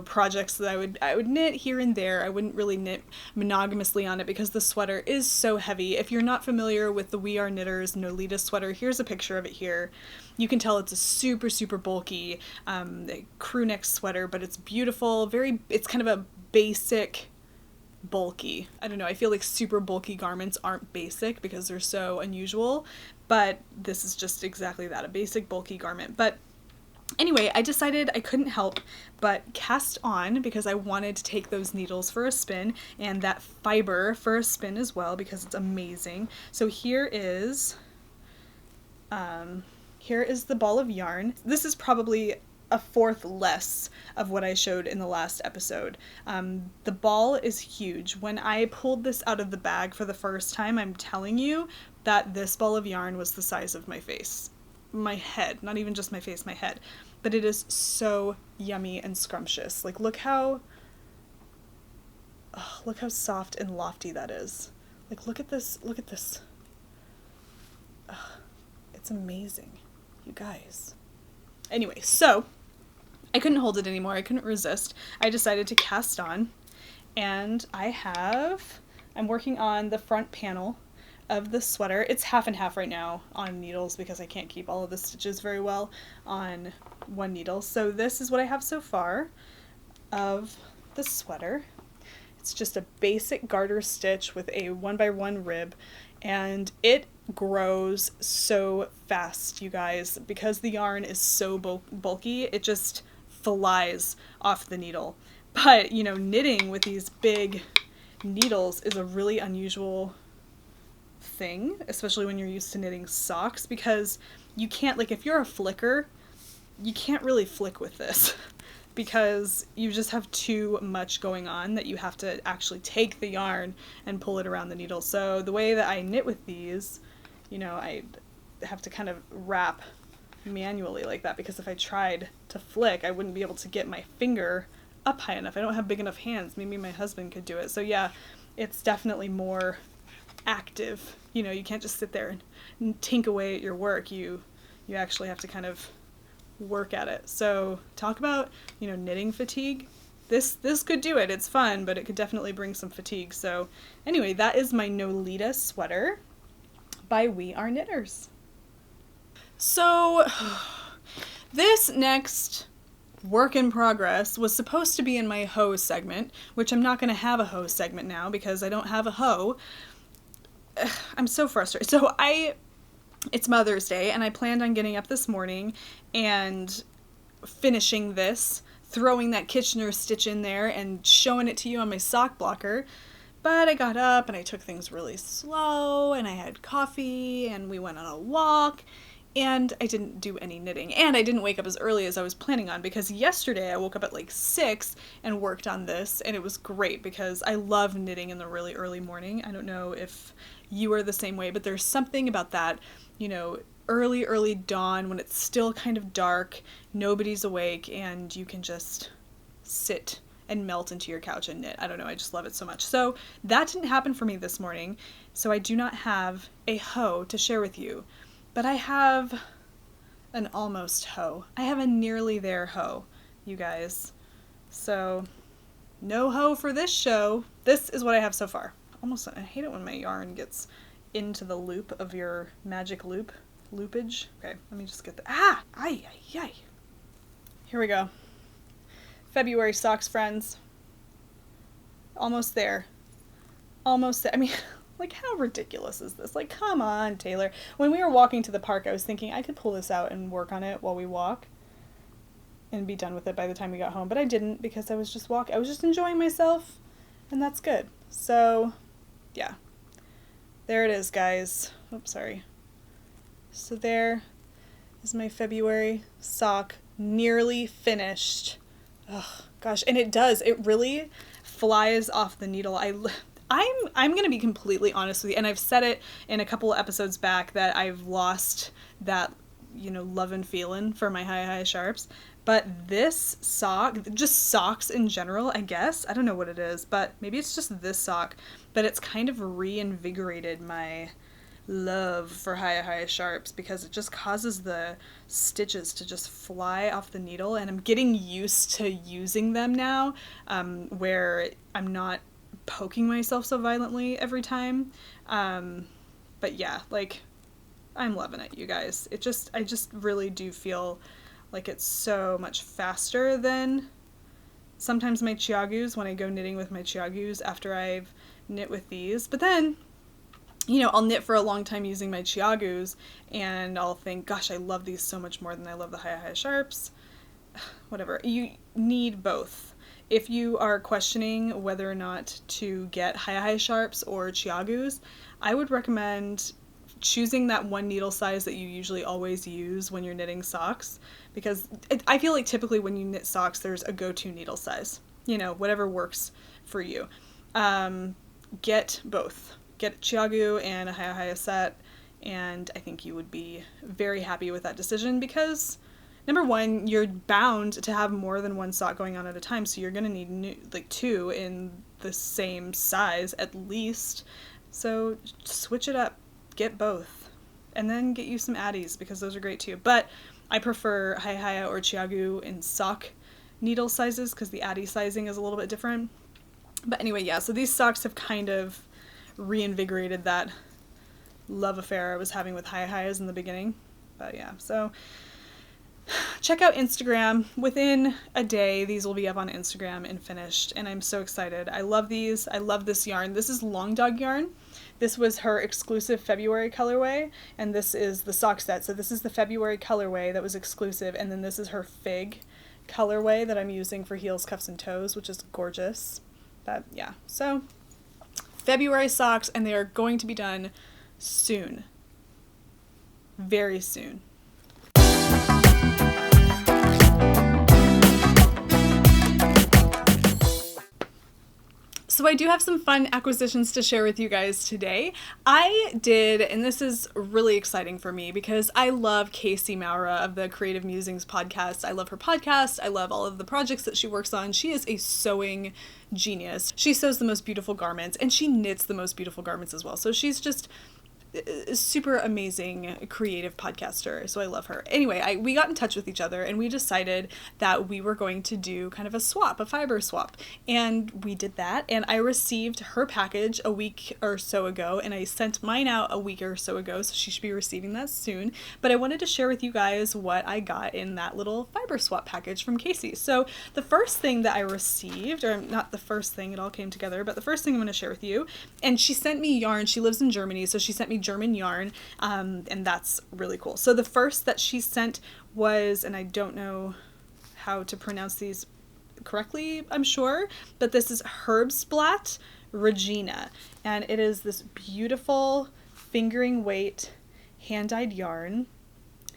projects that I would knit here and there. I wouldn't really knit monogamously on it because the sweater is so heavy. If you're not familiar with the We Are Knitters Nolita sweater, here's a picture of it here. You can tell it's a super, super bulky crew neck sweater, but it's beautiful. It's kind of a basic bulky. I don't know, I feel like super bulky garments aren't basic because they're so unusual, but this is just exactly that, a basic bulky garment. But anyway, I decided I couldn't help but cast on because I wanted to take those needles for a spin and that fiber for a spin as well because it's amazing. So here is the ball of yarn. This is probably a fourth less of what I showed in the last episode. The ball is huge. When I pulled this out of the bag for the first time, I'm telling you that this ball of yarn was the size of my face. My head, not even just my face, my head. But it is so yummy and scrumptious. Like, look how soft and lofty that is. Like, look at this. It's amazing, you guys. Anyway, so I couldn't hold it anymore. I couldn't resist. I decided to cast on, and I'm working on the front panel of the sweater. It's half and half right now on needles because I can't keep all of the stitches very well on one needle. So this is what I have so far of the sweater. It's just a basic garter stitch with a 1x1 rib, and it grows so fast, you guys, because the yarn is so bulky. It just flies off the needle. But knitting with these big needles is a really unusual thing, especially when you're used to knitting socks, because you can't, like, if you're a flicker, you can't really flick with this because you just have too much going on that you have to actually take the yarn and pull it around the needle. So the way that I knit with these, I have to kind of wrap manually like that, because if I tried to flick, I wouldn't be able to get my finger up high enough. I don't have big enough hands. Maybe my husband could do it. So yeah, it's definitely more active. You can't just sit there and tink away at your work. You actually have to kind of work at it. So talk about, knitting fatigue. This could do it. It's fun, but it could definitely bring some fatigue. So anyway, that is my Nolita sweater by We Are Knitters. So this next work in progress was supposed to be in my hoe segment, which I'm not going to have a hoe segment now because I don't have a hoe. I'm so frustrated. So it's Mother's Day, and I planned on getting up this morning and finishing this, throwing that Kitchener stitch in there and showing it to you on my sock blocker. But I got up and I took things really slow, and I had coffee, and we went on a walk, and I didn't do any knitting. And I didn't wake up as early as I was planning on, because yesterday I woke up at like 6 and worked on this, and it was great because I love knitting in the really early morning. I don't know if you are the same way, but there's something about that, early dawn when it's still kind of dark, nobody's awake, and you can just sit and melt into your couch and knit. I don't know, I just love it so much. So that didn't happen for me this morning, so I do not have a hoe to share with you, but I have an almost hoe. I have a nearly there hoe, you guys. So no hoe for this show. This is what I have so far. I hate it when my yarn gets into the loop of your magic loopage. Okay, let me just get the, ay. Here we go. February socks, friends. Almost there. I mean, like, how ridiculous is this? Like, come on, Taylor. When we were walking to the park, I was thinking I could pull this out and work on it while we walk and be done with it by the time we got home, but I didn't because I was just enjoying myself, and that's good. So, yeah. There it is, guys. Oops, sorry. So there is my February sock, nearly finished. Oh, gosh. And it really flies off the needle. I'm going to be completely honest with you, and I've said it in a couple of episodes back that I've lost that, love and feeling for my high sharps. But this sock, just socks in general, I guess, I don't know what it is, but maybe it's just this sock, but it's kind of reinvigorated my love for high sharps because it just causes the stitches to just fly off the needle, and I'm getting used to using them now, where I'm not poking myself so violently every time. But yeah, like, I'm loving it, you guys. I just really do feel like it's so much faster than sometimes my Chiagus when I go knitting with my Chiagus after I've knit with these. But then, I'll knit for a long time using my Chiagus, and I'll think, gosh, I love these so much more than I love the high sharps. Whatever. You need both. If you are questioning whether or not to get high sharps or Chiagus, I would recommend choosing that one needle size that you usually always use when you're knitting socks, because I feel like typically when you knit socks, there's a go-to needle size, whatever works for you. Get both. Get Chiagu and a high set, and I think you would be very happy with that decision because, number one, you're bound to have more than one sock going on at a time, so you're going to need two in the same size at least. So switch it up. Get both. And then get you some Addies because those are great too. But I prefer high or Chiagu in sock needle sizes because the Addie sizing is a little bit different. But anyway, yeah, so these socks have kind of reinvigorated that love affair I was having with high-highs in the beginning. But yeah, so check out Instagram. Within a day, these will be up on Instagram and finished, and I'm so excited. I love these. I love this yarn. This is Long Dog yarn. This was her exclusive February colorway, and this is the sock set. So this is the February colorway that was exclusive, and then this is her Fig colorway that I'm using for heels, cuffs, and toes, which is gorgeous. But yeah, so February socks, and they are going to be done soon. Very soon. So I do have some fun acquisitions to share with you guys today. I did, and this is really exciting for me because I love Casey Maura of the Creative Musings podcast. I love her podcast. I love all of the projects that she works on. She is a sewing genius. She sews the most beautiful garments, and she knits the most beautiful garments as well. So she's just a super amazing creative podcaster, so I love her. Anyway, we got in touch with each other and we decided that we were going to do kind of a swap, a fiber swap, and we did that, and I received her package a week or so ago, and I sent mine out a week or so ago, so she should be receiving that soon. But I wanted to share with you guys what I got in that little fiber swap package from Casey. So the first thing that I received, or not the first thing, it all came together, but the first thing I'm going to share with you, and she sent me yarn. She lives in Germany, so she sent me German yarn, and that's really cool. So the first that she sent was, and I don't know how to pronounce these correctly, I'm sure, but this is Herbstblatt Regina, and it is this beautiful fingering weight hand-dyed yarn.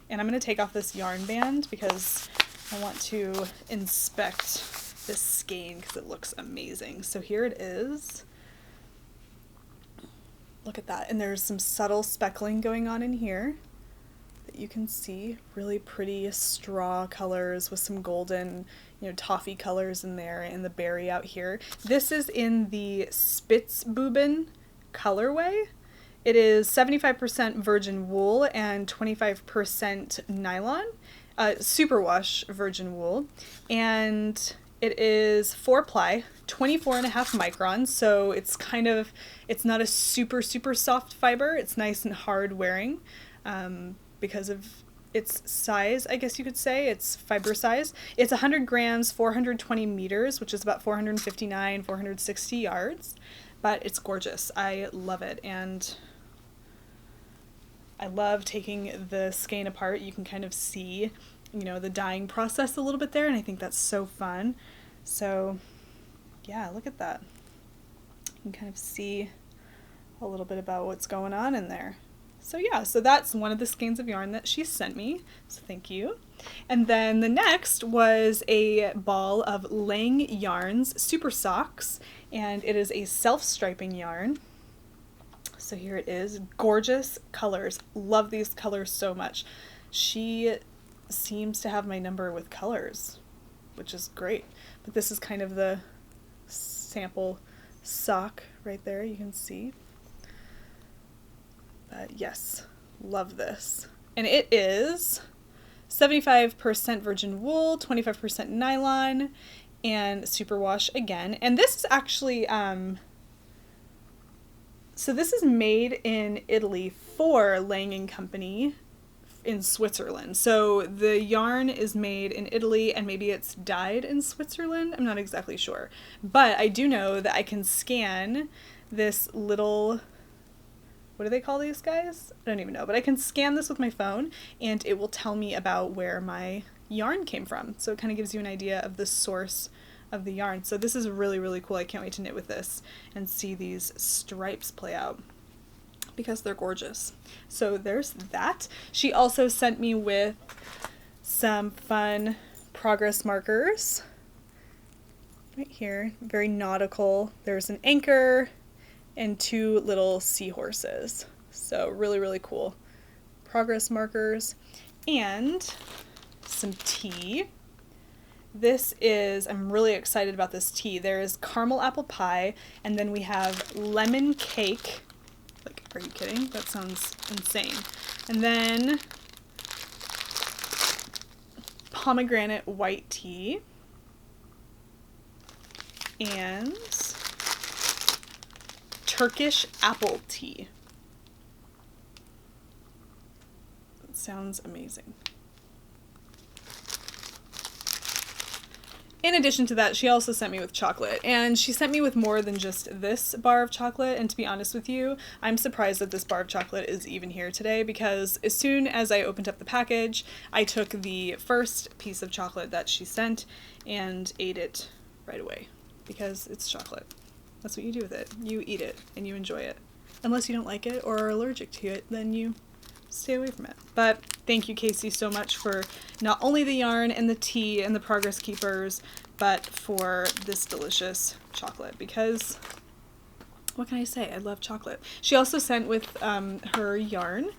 And I'm going to take off this yarn band because I want to inspect this skein because it looks amazing. So here it is. Look at that. And there's some subtle speckling going on in here that you can see. Really pretty straw colors with some golden, toffee colors in there, and the berry out here. This is in the Spitzbuben colorway. It is 75% virgin wool and 25% nylon, superwash virgin wool, and it is 4-ply, 24.5 microns, so it's not a super, super soft fiber. It's nice and hard wearing because of its size, I guess you could say. It's fiber size. It's 100 grams, 420 meters, which is about 459, 460 yards, but it's gorgeous. I love it, and I love taking the skein apart. You can kind of see, the dyeing process a little bit there, and I think that's so fun. So, yeah, look at that. You can kind of see a little bit about what's going on in there. So yeah, so that's one of the skeins of yarn that she sent me, so thank you. And then the next was a ball of Lang Yarns Super Socks, and it is a self-striping yarn. So here it is. Gorgeous colors. Love these colors so much. She seems to have my number with colors, which is great. But this is kind of the sample sock right there, you can see. But yes, love this. And it is 75% virgin wool, 25% nylon, and superwash again. And this is actually, so this is made in Italy for Lang & Company in Switzerland. So the yarn is made in Italy and maybe it's dyed in Switzerland. I'm not exactly sure. But I do know that I can scan this little, what do they call these guys? I don't even know. But I can scan this with my phone and it will tell me about where my yarn came from. So it kind of gives you an idea of the source of the yarn. So this is really, really cool. I can't wait to knit with this and see these stripes play out because they're gorgeous. So there's that. She also sent me with some fun progress markers right here, very nautical. There's an anchor and 2 little seahorses. So really, really cool progress markers, and some tea. This is, I'm really excited about this tea. There is caramel apple pie, and then we have lemon cake. Like, are you kidding? That sounds insane. And then pomegranate white tea. And Turkish apple tea. It sounds amazing. In addition to that, she also sent me with chocolate, and she sent me with more than just this bar of chocolate, and to be honest with you, I'm surprised that this bar of chocolate is even here today, because as soon as I opened up the package, I took the first piece of chocolate that she sent and ate it right away, because it's chocolate. That's what you do with it. You eat it, and you enjoy it. Unless you don't like it or are allergic to it, then you stay away from it. But thank you, Casey, so much for not only the yarn and the tea and the progress keepers, but for this delicious chocolate, because what can I say? I love chocolate. She also sent with her yarn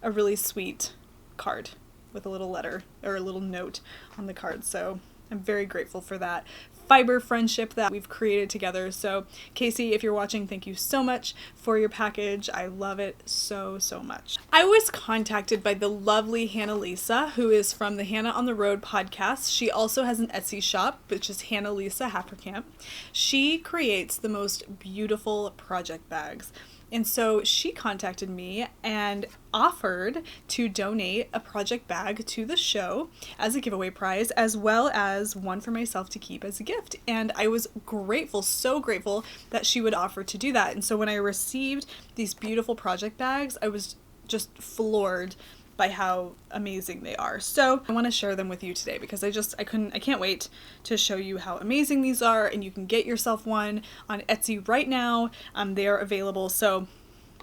a really sweet card with a little letter or a little note on the card. So I'm very grateful for that. fiber friendship that we've created together. So Casey, if you're watching, thank you so much for your package. I love it so, so much. I was contacted by the lovely Hannah Lisa, who is from the Hannah on the Road podcast. She also has an Etsy shop, which is Hannah Lisa Haferkamp. She creates the most beautiful project bags. And so she contacted me and offered to donate a project bag to the show as a giveaway prize, as well as one for myself to keep as a gift. And I was grateful, so grateful that she would offer to do that. And so when I received these beautiful project bags, I was just floored by how amazing they are. So I want to share them with you today because I can't wait to show you how amazing these are, and you can get yourself one on Etsy right now. They are available. So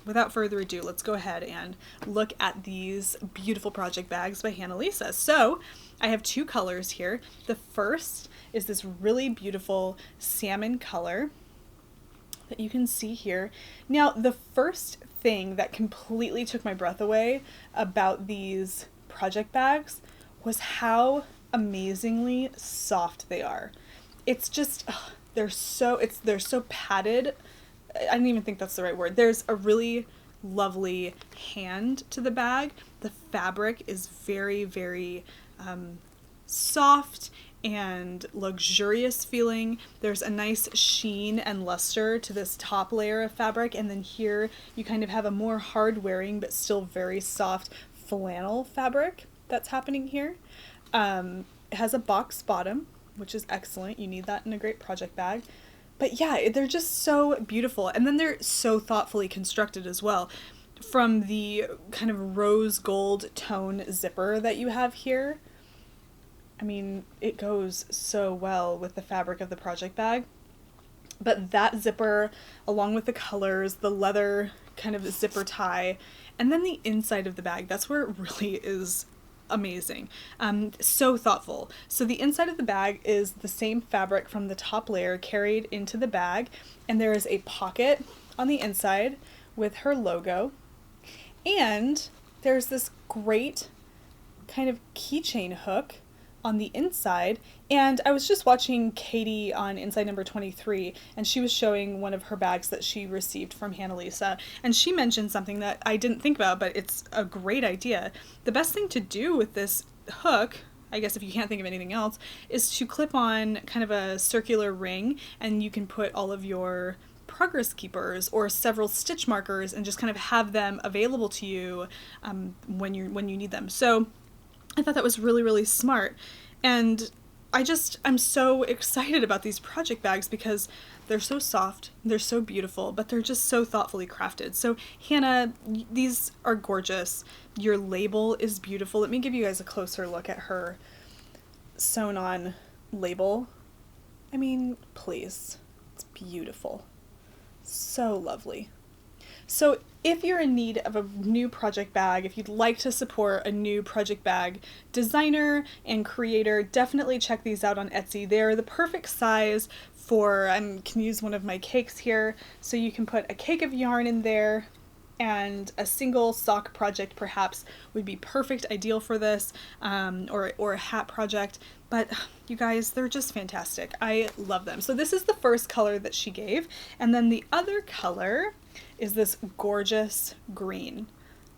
without further ado, let's go ahead and look at these beautiful project bags by Hannah Lisa. So I have two colors here. The first is this really beautiful salmon color that you can see here. Now, the first thing that completely took my breath away about these project bags was how amazingly soft they are. It's just, they're so padded. I don't even think that's the right word. There's a really lovely hand to the bag. The fabric is very, very soft and luxurious feeling. There's a nice sheen and luster to this top layer of fabric, and then here you kind of have a more hard wearing but still very soft flannel fabric that's happening here. It has a box bottom, which is excellent. You need that in a great project bag. But yeah, they're just so beautiful, and then they're so thoughtfully constructed as well. From the kind of rose gold tone zipper that you have here, I mean, it goes so well with the fabric of the project bag. But that zipper, along with the colors, the leather kind of zipper tie, and then the inside of the bag, that's where it really is amazing. So thoughtful. So the inside of the bag is the same fabric from the top layer carried into the bag, and there is a pocket on the inside with her logo. And there's this great kind of keychain hook on the inside, and I was just watching Katie on Inside Number 23, and she was showing one of her bags that she received from Hannah Lisa, and she mentioned something that I didn't think about, but it's a great idea. The best thing to do with this hook, I guess if you can't think of anything else, is to clip on kind of a circular ring, and you can put all of your progress keepers or several stitch markers and just kind of have them available to you when you need them. So I thought that was really, really smart. And I'm so excited about these project bags because they're so soft, they're so beautiful, but they're just so thoughtfully crafted. So Hannah, these are gorgeous. Your label is beautiful. Let me give you guys a closer look at her sewn on label. I mean, please, it's beautiful. So lovely. So if you're in need of a new project bag, if you'd like to support a new project bag designer and creator, definitely check these out on Etsy. They're the perfect size for, I can use one of my cakes here, so you can put a cake of yarn in there, and a single sock project perhaps would be perfect, ideal for this, or a hat project. But you guys, they're just fantastic. I love them. So this is the first color that she gave, and then the other color is this gorgeous green.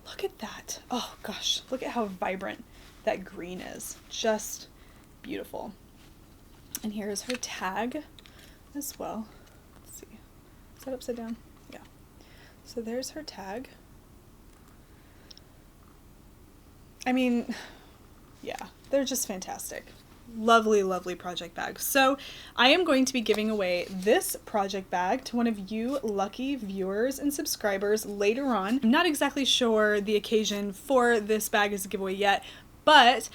Look at that. Oh gosh, look at how vibrant that green is. Just beautiful. And here is her tag as well. Let's see. Is that upside down? Yeah. So there's her tag. I mean, yeah, they're just fantastic. Lovely, lovely project bag. So I am going to be giving away this project bag to one of you lucky viewers and subscribers later on. I'm not exactly sure the occasion for this bag as a giveaway yet, but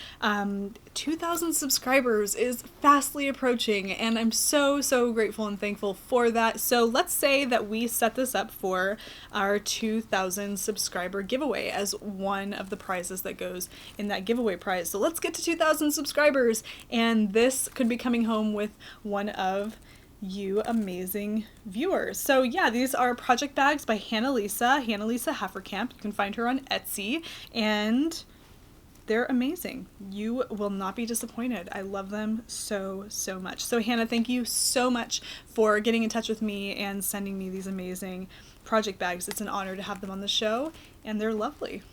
2,000 subscribers is fastly approaching, and I'm so, so grateful and thankful for that. So let's say that we set this up for our 2,000 subscriber giveaway as one of the prizes that goes in that giveaway prize. So let's get to 2,000 subscribers, and this could be coming home with one of you amazing viewers. So yeah, these are project bags by Hannah Lisa Haferkamp. You can find her on Etsy, and they're amazing. You will not be disappointed. I love them so, so much. So Hannah, thank you so much for getting in touch with me and sending me these amazing project bags. It's an honor to have them on the show, and they're lovely.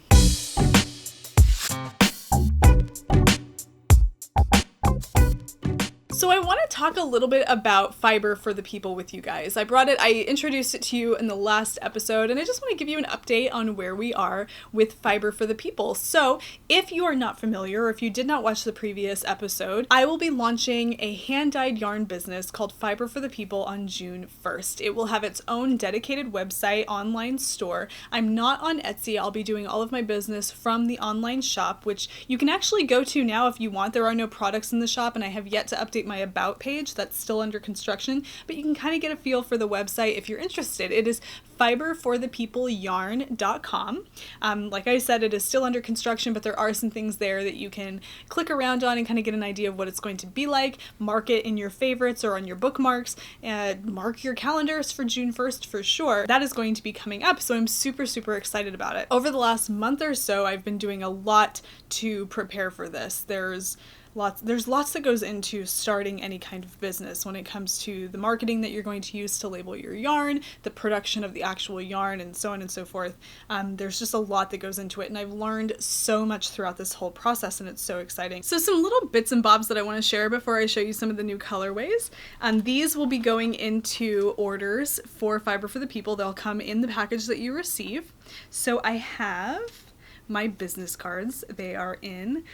So I want to talk a little bit about Fiber for the People with you guys. I introduced it to you in the last episode, and I just want to give you an update on where we are with Fiber for the People. So if you are not familiar, or if you did not watch the previous episode, I will be launching a hand-dyed yarn business called Fiber for the People on June 1st. It will have its own dedicated website, online store. I'm not on Etsy. I'll be doing all of my business from the online shop, which you can actually go to now if you want. There are no products in the shop, and I have yet to update my about page. That's still under construction, but you can kind of get a feel for the website if you're interested. It is fiberforthepeopleyarn.com. Like I said, it is still under construction, but there are some things there that you can click around on and kind of get an idea of what it's going to be like. Mark it in your favorites or on your bookmarks, and mark your calendars for June 1st for sure. That is going to be coming up, so I'm super, super excited about it. Over the last month or so, I've been doing a lot to prepare for this. There's lots that goes into starting any kind of business when it comes to the marketing that you're going to use to label your yarn, the production of the actual yarn, and so on and so forth. There's just a lot that goes into it, and I've learned so much throughout this whole process, and it's so exciting. So some little bits and bobs that I want to share before I show you some of the new colorways. These will be going into orders for Fiber for the People. They'll come in the package that you receive. So I have my business cards. They are in.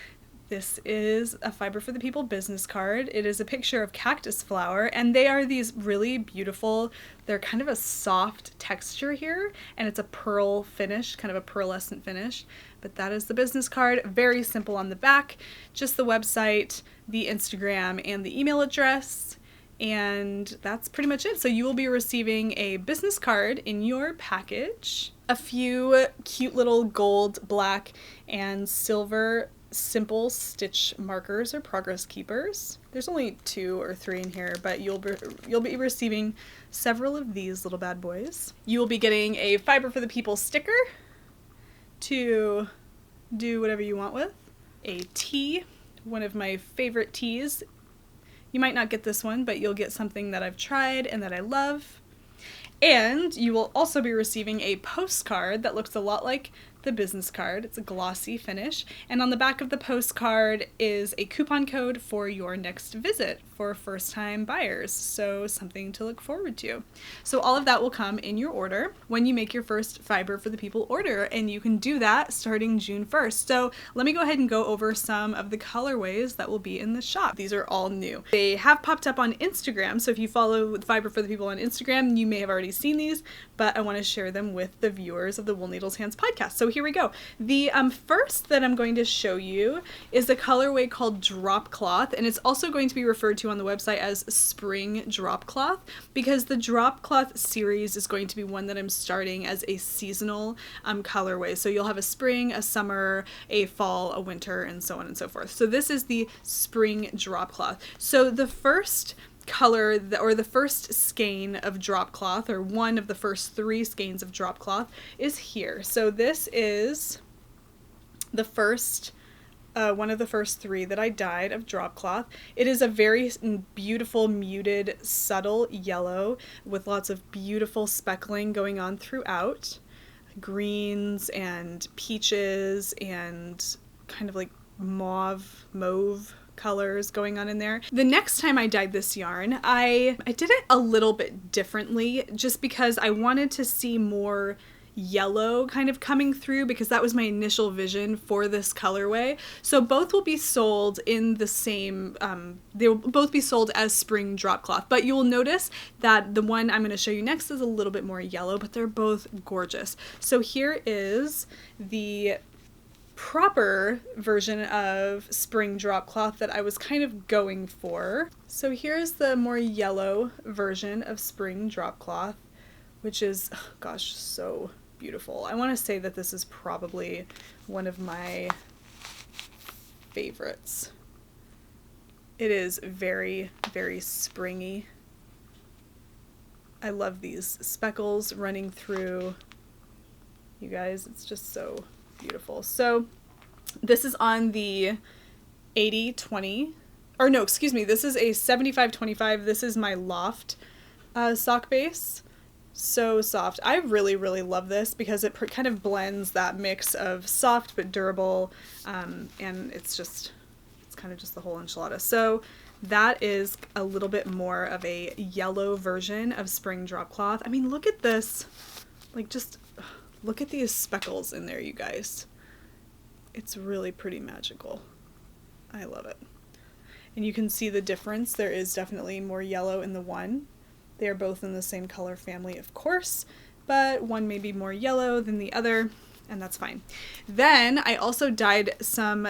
This is a Fiber for the People business card. It is a picture of cactus flower, and they are these really beautiful, they're kind of a soft texture here, and it's a pearl finish, kind of a pearlescent finish. But that is the business card. Very simple on the back, just the website, the Instagram, and the email address. And that's pretty much it. So you will be receiving a business card in your package, a few cute little gold, black, and silver simple stitch markers or progress keepers. There's only 2 or 3 in here, but you'll be receiving several of these little bad boys. You will be getting a Fiber for the People sticker to do whatever you want with. A tea, one of my favorite teas. You might not get this one, but you'll get something that I've tried and that I love. And you will also be receiving a postcard that looks a lot like the business card. It's a glossy finish, and on the back of the postcard is a coupon code for your next visit for first-time buyers, so something to look forward to. So all of that will come in your order when you make your first Fiber for the People order, and you can do that starting June 1st. So let me go ahead and go over some of the colorways that will be in the shop. These are all new. They have popped up on Instagram, so if you follow Fiber for the People on Instagram, you may have already seen these, but I want to share them with the viewers of the Wool Needles Hands podcast. So here we go. The first that I'm going to show you is a colorway called Drop Cloth, and it's also going to be referred to on the website as Spring Drop Cloth, because the Drop Cloth series is going to be one that I'm starting as a seasonal colorway. So you'll have a spring, a summer, a fall, a winter, and so on and so forth. So this is the Spring Drop Cloth. So the first color or the first skein of drop cloth, or one of the first 3 skeins of drop cloth, is here. So this is the first one of the first 3 that I dyed of drop cloth. It is a very beautiful, muted, subtle yellow with lots of beautiful speckling going on throughout. Greens and peaches and kind of like mauve colors going on in there. The next time I dyed this yarn, I did it a little bit differently, just because I wanted to see more yellow kind of coming through, because that was my initial vision for this colorway. So both will be sold in the same, they will both be sold as Spring Drop Cloth, but you will notice that the one I'm going to show you next is a little bit more yellow, but they're both gorgeous. So here is the proper version of Spring Drop Cloth that I was kind of going for. So here's the more yellow version of Spring Drop Cloth, which is, oh gosh, so beautiful. I want to say that this is probably one of my favorites. It is very, very springy. I love these speckles running through. You guys, it's just so beautiful. So This is on the 80/20, or no, excuse me, this is a 75/25. This is my Loft sock base. So soft. I really, really love this because it kind of blends that mix of soft but durable, and it's kind of just the whole enchilada. So that is a little bit more of a yellow version of spring drop cloth. I mean, look at this. Like, just look at these speckles in there, you guys. It's really pretty magical. I love it. And you can see the difference. There is definitely more yellow in the one. They are both in the same color family, of course, but one may be more yellow than the other, and that's fine. Then I also dyed some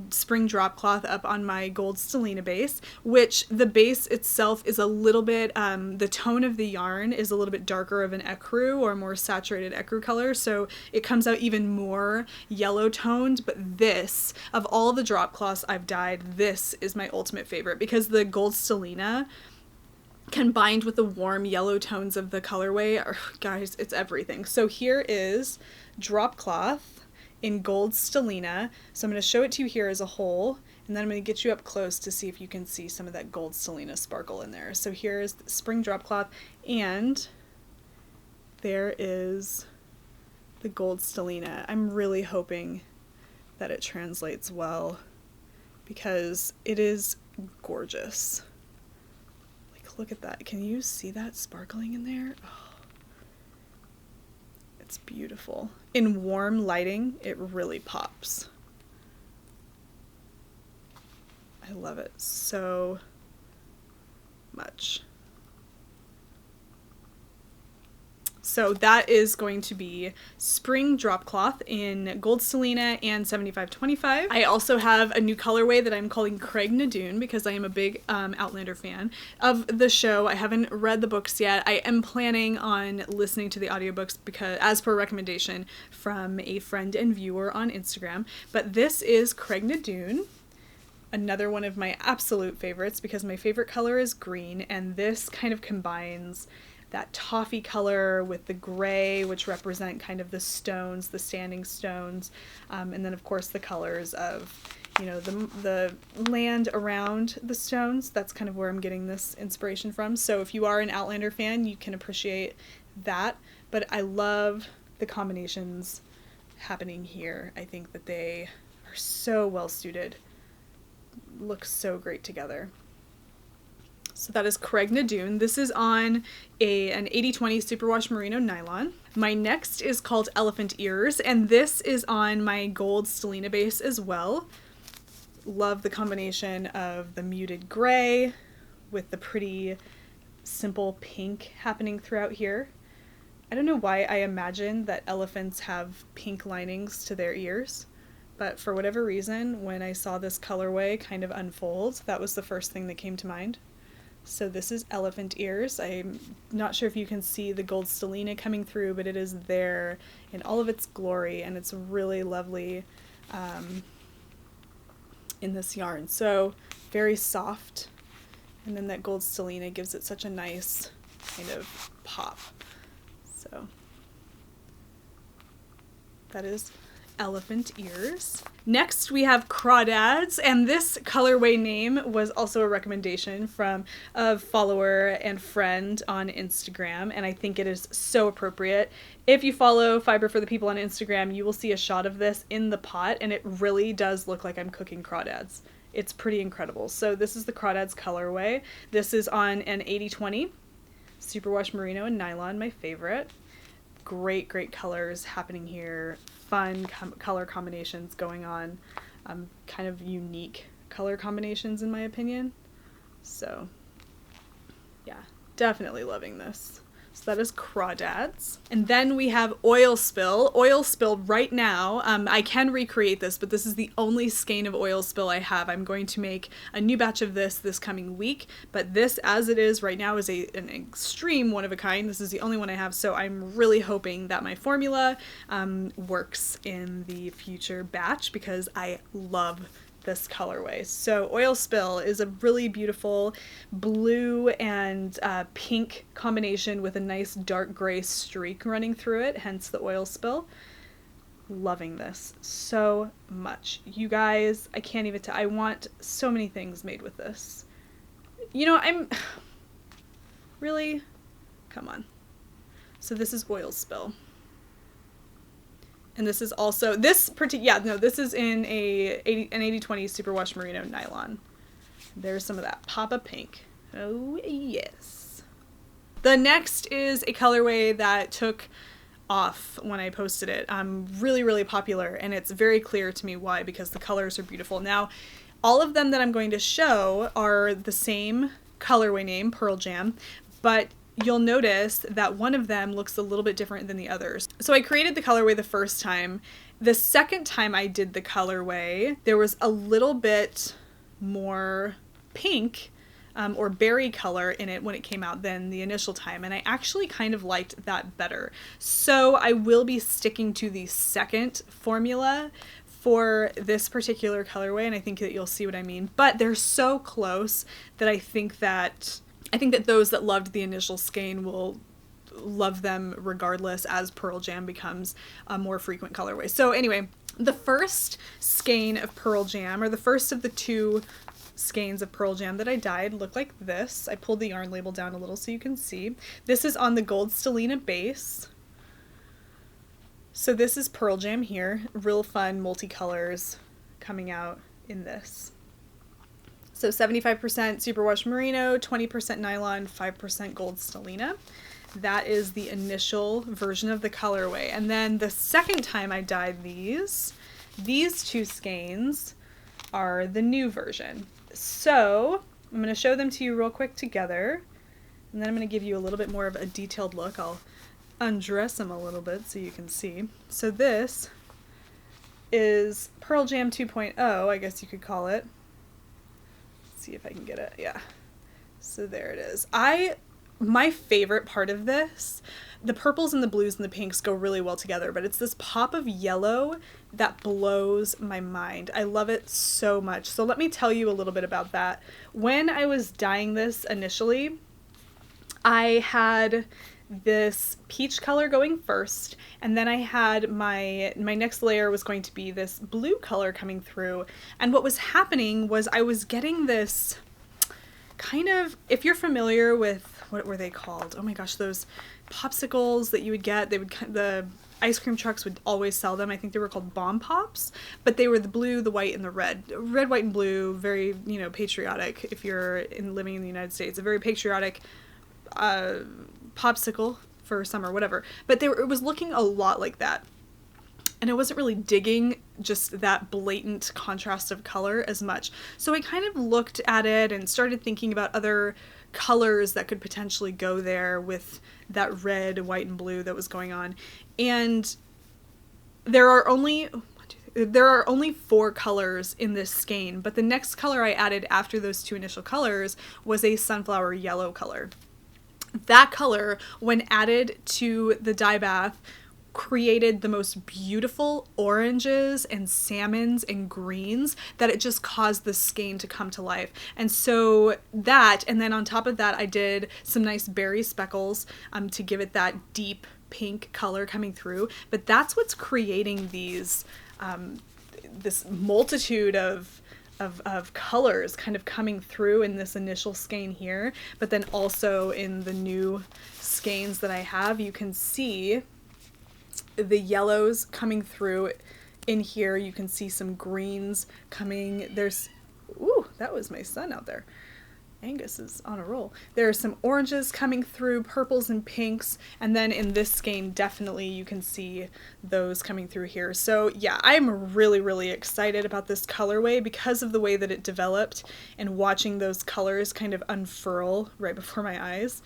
spring drop cloth up on my gold stellina base, which the base itself is a little bit, the tone of the yarn is a little bit darker of an ecru or more saturated ecru color, so it comes out even more yellow toned. But this, of all the drop cloths I've dyed, this is my ultimate favorite because the gold stellina combined with the warm yellow tones of the colorway, guys, it's everything. So here is drop cloth in gold stellina. So I'm going to show it to you here as a whole, and then I'm going to get you up close to see if you can see some of that gold stellina sparkle in there. So here is the spring drop cloth, and there is the gold stellina. I'm really hoping that it translates well because it is gorgeous. Look at that. Can you see that sparkling in there? Oh, it's beautiful. In warm lighting, it really pops. I love it so much. So that is going to be spring drop cloth in gold stellina and 75/25. I also have a new colorway that I'm calling Craig Nadoon because I am a big Outlander fan of the show. I haven't read the books yet. I am planning on listening to the audiobooks because, as per recommendation from a friend and viewer on Instagram. But this is Craig Nadoon, another one of my absolute favorites because my favorite color is green, and this kind of combines that toffee color with the gray, which represent kind of the stones, the standing stones, and then of course the colors of, you know, the land around the stones. That's kind of where I'm getting this inspiration from. So if you are an Outlander fan, you can appreciate that. But I love the combinations happening here. I think that they are so well suited, look so great together. So that is Craig Nadoon. This is on an 80/20 superwash merino nylon. My next is called Elephant Ears, and this is on my gold stellina base as well. Love the combination of the muted gray with the pretty simple pink happening throughout here. I don't know why I imagine that elephants have pink linings to their ears, but for whatever reason, when I saw this colorway kind of unfold, that was the first thing that came to mind. So this is Elephant Ears. I'm not sure if you can see the gold stellina coming through, but it is there in all of its glory, and it's really lovely in this yarn. So very soft, and then that gold stellina gives it such a nice kind of pop. So that is Elephant Ears. Next we have Crawdads, and this colorway name was also a recommendation from a follower and friend on Instagram, and I think it is so appropriate. If you follow Fiber for the People on Instagram, you will see a shot of this in the pot, and it really does look like I'm cooking crawdads. It's pretty incredible. So this is the Crawdads colorway. This is on an 80/20 superwash merino and nylon, my favorite. Great colors happening here. Fun color combinations going on, kind of unique color combinations in my opinion. So yeah, definitely loving this. So that is Crawdads. And then we have Oil Spill. Oil Spill right now, I can recreate this, but this is the only skein of Oil Spill I have. I'm going to make a new batch of this coming week, but this as it is right now is an extreme one of a kind. This is the only one I have, so I'm really hoping that my formula works in the future batch because I love this colorway. So Oil Spill is a really beautiful blue and pink combination with a nice dark gray streak running through it, hence the Oil Spill. loving this so much. You guys, I can't even tell. I want so many things made with this. You know, I'm really, come on. So this is oil spill. And this is also, this is in an 80/20 Superwash Merino nylon. There's some of that Papa Pink. Oh, yes. The next is a colorway that took off when I posted it. Really, really popular, and it's very clear to me why, because the colors are beautiful. Now, all of them that I'm going to show are the same colorway name, Pearl Jam, but you'll notice that one of them looks a little bit different than the others. So I created the colorway the first time. The second time I did the colorway, there was a little bit more pink or berry color in it when it came out than the initial time, and I actually kind of liked that better. So I will be sticking to the second formula for this particular colorway, and I think that you'll see what I mean. But they're so close that I think that those that loved the initial skein will love them regardless as Pearl Jam becomes a more frequent colorway. So anyway, the first skein of Pearl Jam, or the first of the two skeins of Pearl Jam that I dyed, look like this. I pulled the yarn label down a little so you can see. This is on the Gold Stellina base. So this is Pearl Jam here. Real fun multicolors coming out in this. So 75% Superwash Merino, 20% nylon, 5% Gold Stellina. That is the initial version of the colorway. And then the second time I dyed these two skeins are the new version. So I'm going to show them to you real quick together, and then I'm going to give you a little bit more of a detailed look. I'll undress them a little bit so you can see. So this is Pearl Jam 2.0, I guess you could call it. Let's see if I can get it. Yeah. So there it is. My favorite part of this, the purples and the blues and the pinks go really well together, but it's this pop of yellow that blows my mind. I love it so much. So let me tell you a little bit about that. When I was dyeing this initially, I had this peach color going first, and then I had my next layer was going to be this blue color coming through. And what was happening was I was getting this kind of, if you're familiar with, what were they called? Oh my gosh, those popsicles that you would get, the ice cream trucks would always sell them. I think they were called Bomb Pops, but they were the blue, the white, and the red. Red, white, and blue, very, patriotic if you're living in the United States. A very patriotic popsicle for summer, whatever. But it was looking a lot like that. And I wasn't really digging just that blatant contrast of color as much. So I kind of looked at it and started thinking about other colors that could potentially go there with that red, white, and blue that was going on. And there are only 4 colors in this skein, but the next color I added after those two initial colors was a sunflower yellow color. That color, when added to the dye bath, created the most beautiful oranges and salmons and greens that it just caused the skein to come to life. And so that, and then on top of that, I did some nice berry speckles to give it that deep pink color coming through. But that's what's creating these this multitude of colors kind of coming through in this initial skein here, but then also in the new skeins that I have, you can see the yellows coming through in here. You can see some greens coming. Ooh, that was my son out there. Angus is on a roll. There are some oranges coming through, purples and pinks, and then in this skein, definitely you can see those coming through here. So yeah, I'm really, really excited about this colorway because of the way that it developed and watching those colors kind of unfurl right before my eyes.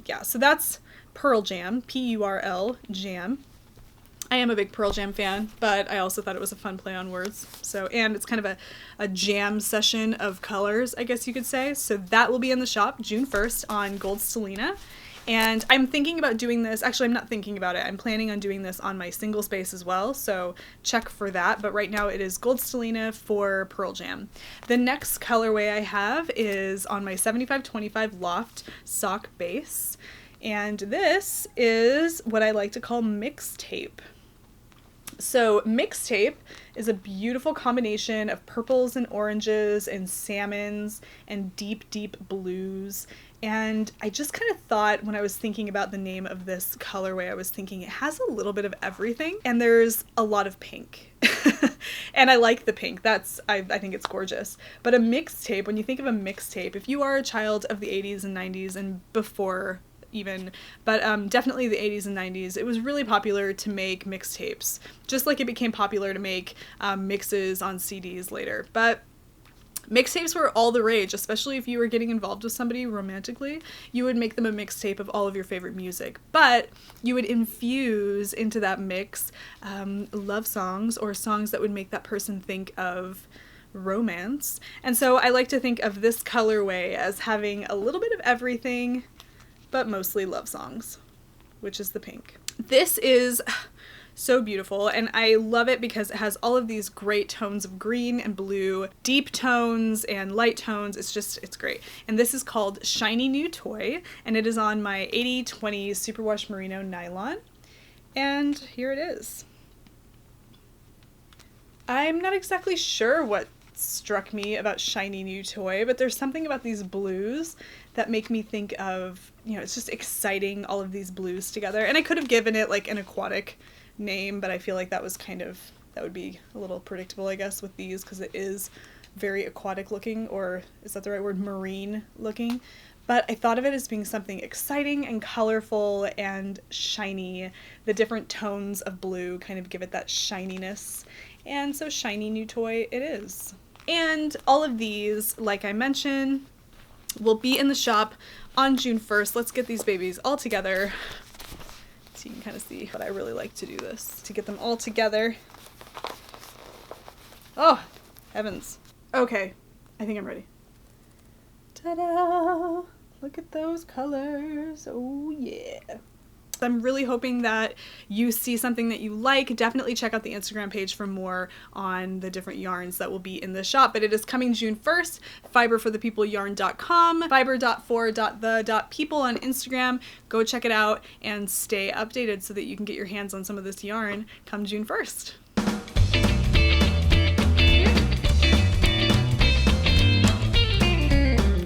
Yeah, so that's Pearl Jam, P-U-R-L, Jam. I am a big Pearl Jam fan, but I also thought it was a fun play on words. So, and it's kind of a jam session of colors, I guess you could say. So that will be in the shop June 1st on Gold Stellina. And I'm thinking about doing this, actually I'm not thinking about it, I'm planning on doing this on my single space as well, so check for that. But right now it is Gold Stellina for Pearl Jam. The next colorway I have is on my 75/25 Loft sock base. And this is what I like to call mixtape. So Mixtape is a beautiful combination of purples and oranges and salmons and deep, deep blues. And I just kind of thought when I was thinking about the name of this colorway, I was thinking it has a little bit of everything, and there's a lot of pink. And I like the pink. I think it's gorgeous. But a mixtape, when you think of a mixtape, if you are a child of the 80s and 90s and before even, but definitely the 80s and 90s, it was really popular to make mixtapes, just like it became popular to make mixes on CDs later. But mixtapes were all the rage, especially if you were getting involved with somebody romantically. You would make them a mixtape of all of your favorite music, but you would infuse into that mix love songs or songs that would make that person think of romance. And so I like to think of this colorway as having a little bit of everything, but mostly love songs, which is the pink. This is so beautiful, and I love it because it has all of these great tones of green and blue, deep tones and light tones. It's great. And this is called Shiny New Toy, and it is on my 80/20 Superwash Merino nylon. And here it is. I'm not exactly sure what struck me about Shiny New Toy, but there's something about these blues that make me think of, it's just exciting, all of these blues together. And I could have given it like an aquatic name, but I feel like that would be a little predictable, I guess, with these, because it is very aquatic looking, or is that the right word, marine looking. But I thought of it as being something exciting and colorful and shiny. The different tones of blue kind of give it that shininess, and so Shiny New Toy it is. And all of these, like I mentioned, will be in the shop on June 1st. Let's get these babies all together so you can kind of see. But I really like to do this, to get them all together. Oh, heavens. Okay, I think I'm ready. Ta-da! Look at those colors. Oh, yeah. I'm really hoping that you see something that you like. Definitely check out the Instagram page for more on the different yarns that will be in the shop. But it is coming June 1st. fiberforthepeopleyarn.com, fiber.for.the.people on Instagram. Go check it out and stay updated so that you can get your hands on some of this yarn come June 1st.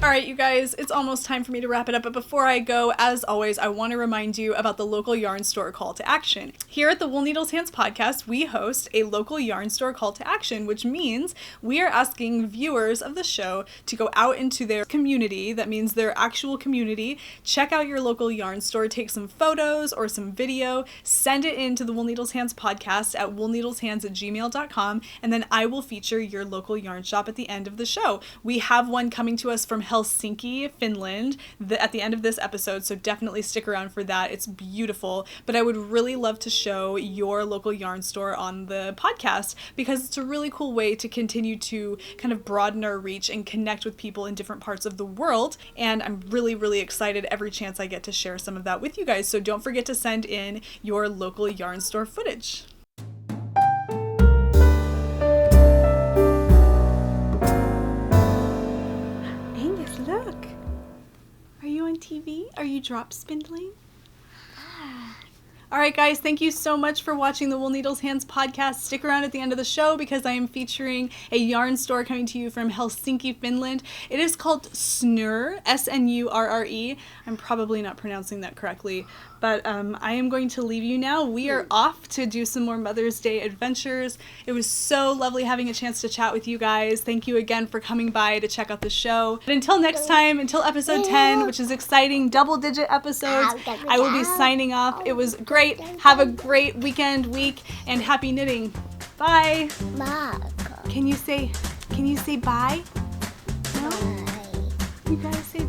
Alright, you guys, it's almost time for me to wrap it up, but before I go, as always, I want to remind you about the local yarn store call to action. Here at the Wool Needles Hands podcast, we host a local yarn store call to action, which means we are asking viewers of the show to go out into their community, that means their actual community, check out your local yarn store, take some photos or some video, send it in to the Wool Needles Hands podcast at woolneedleshands@gmail.com, and then I will feature your local yarn shop at the end of the show. We have one coming to us from Helsinki, Finland, at the end of this episode, so definitely stick around for that. It's beautiful, but I would really love to show your local yarn store on the podcast because it's a really cool way to continue to kind of broaden our reach and connect with people in different parts of the world, and I'm really, really excited every chance I get to share some of that with you guys, so don't forget to send in your local yarn store footage. Look, are you on TV? Are you drop spindling? Alright guys, thank you so much for watching the Wool Needles Hands podcast. Stick around at the end of the show because I am featuring a yarn store coming to you from Helsinki, Finland. It is called Snurre, S-N-U-R-R-E. I'm probably not pronouncing that correctly, but I am going to leave you now. We are off to do some more Mother's Day adventures. It was so lovely having a chance to chat with you guys. Thank you again for coming by to check out the show. But until next time, until episode 10, which is exciting, double-digit episodes, I will be signing off. It was great. Have a great weekend, week, and happy knitting. Bye. Can you say bye? No? You gotta say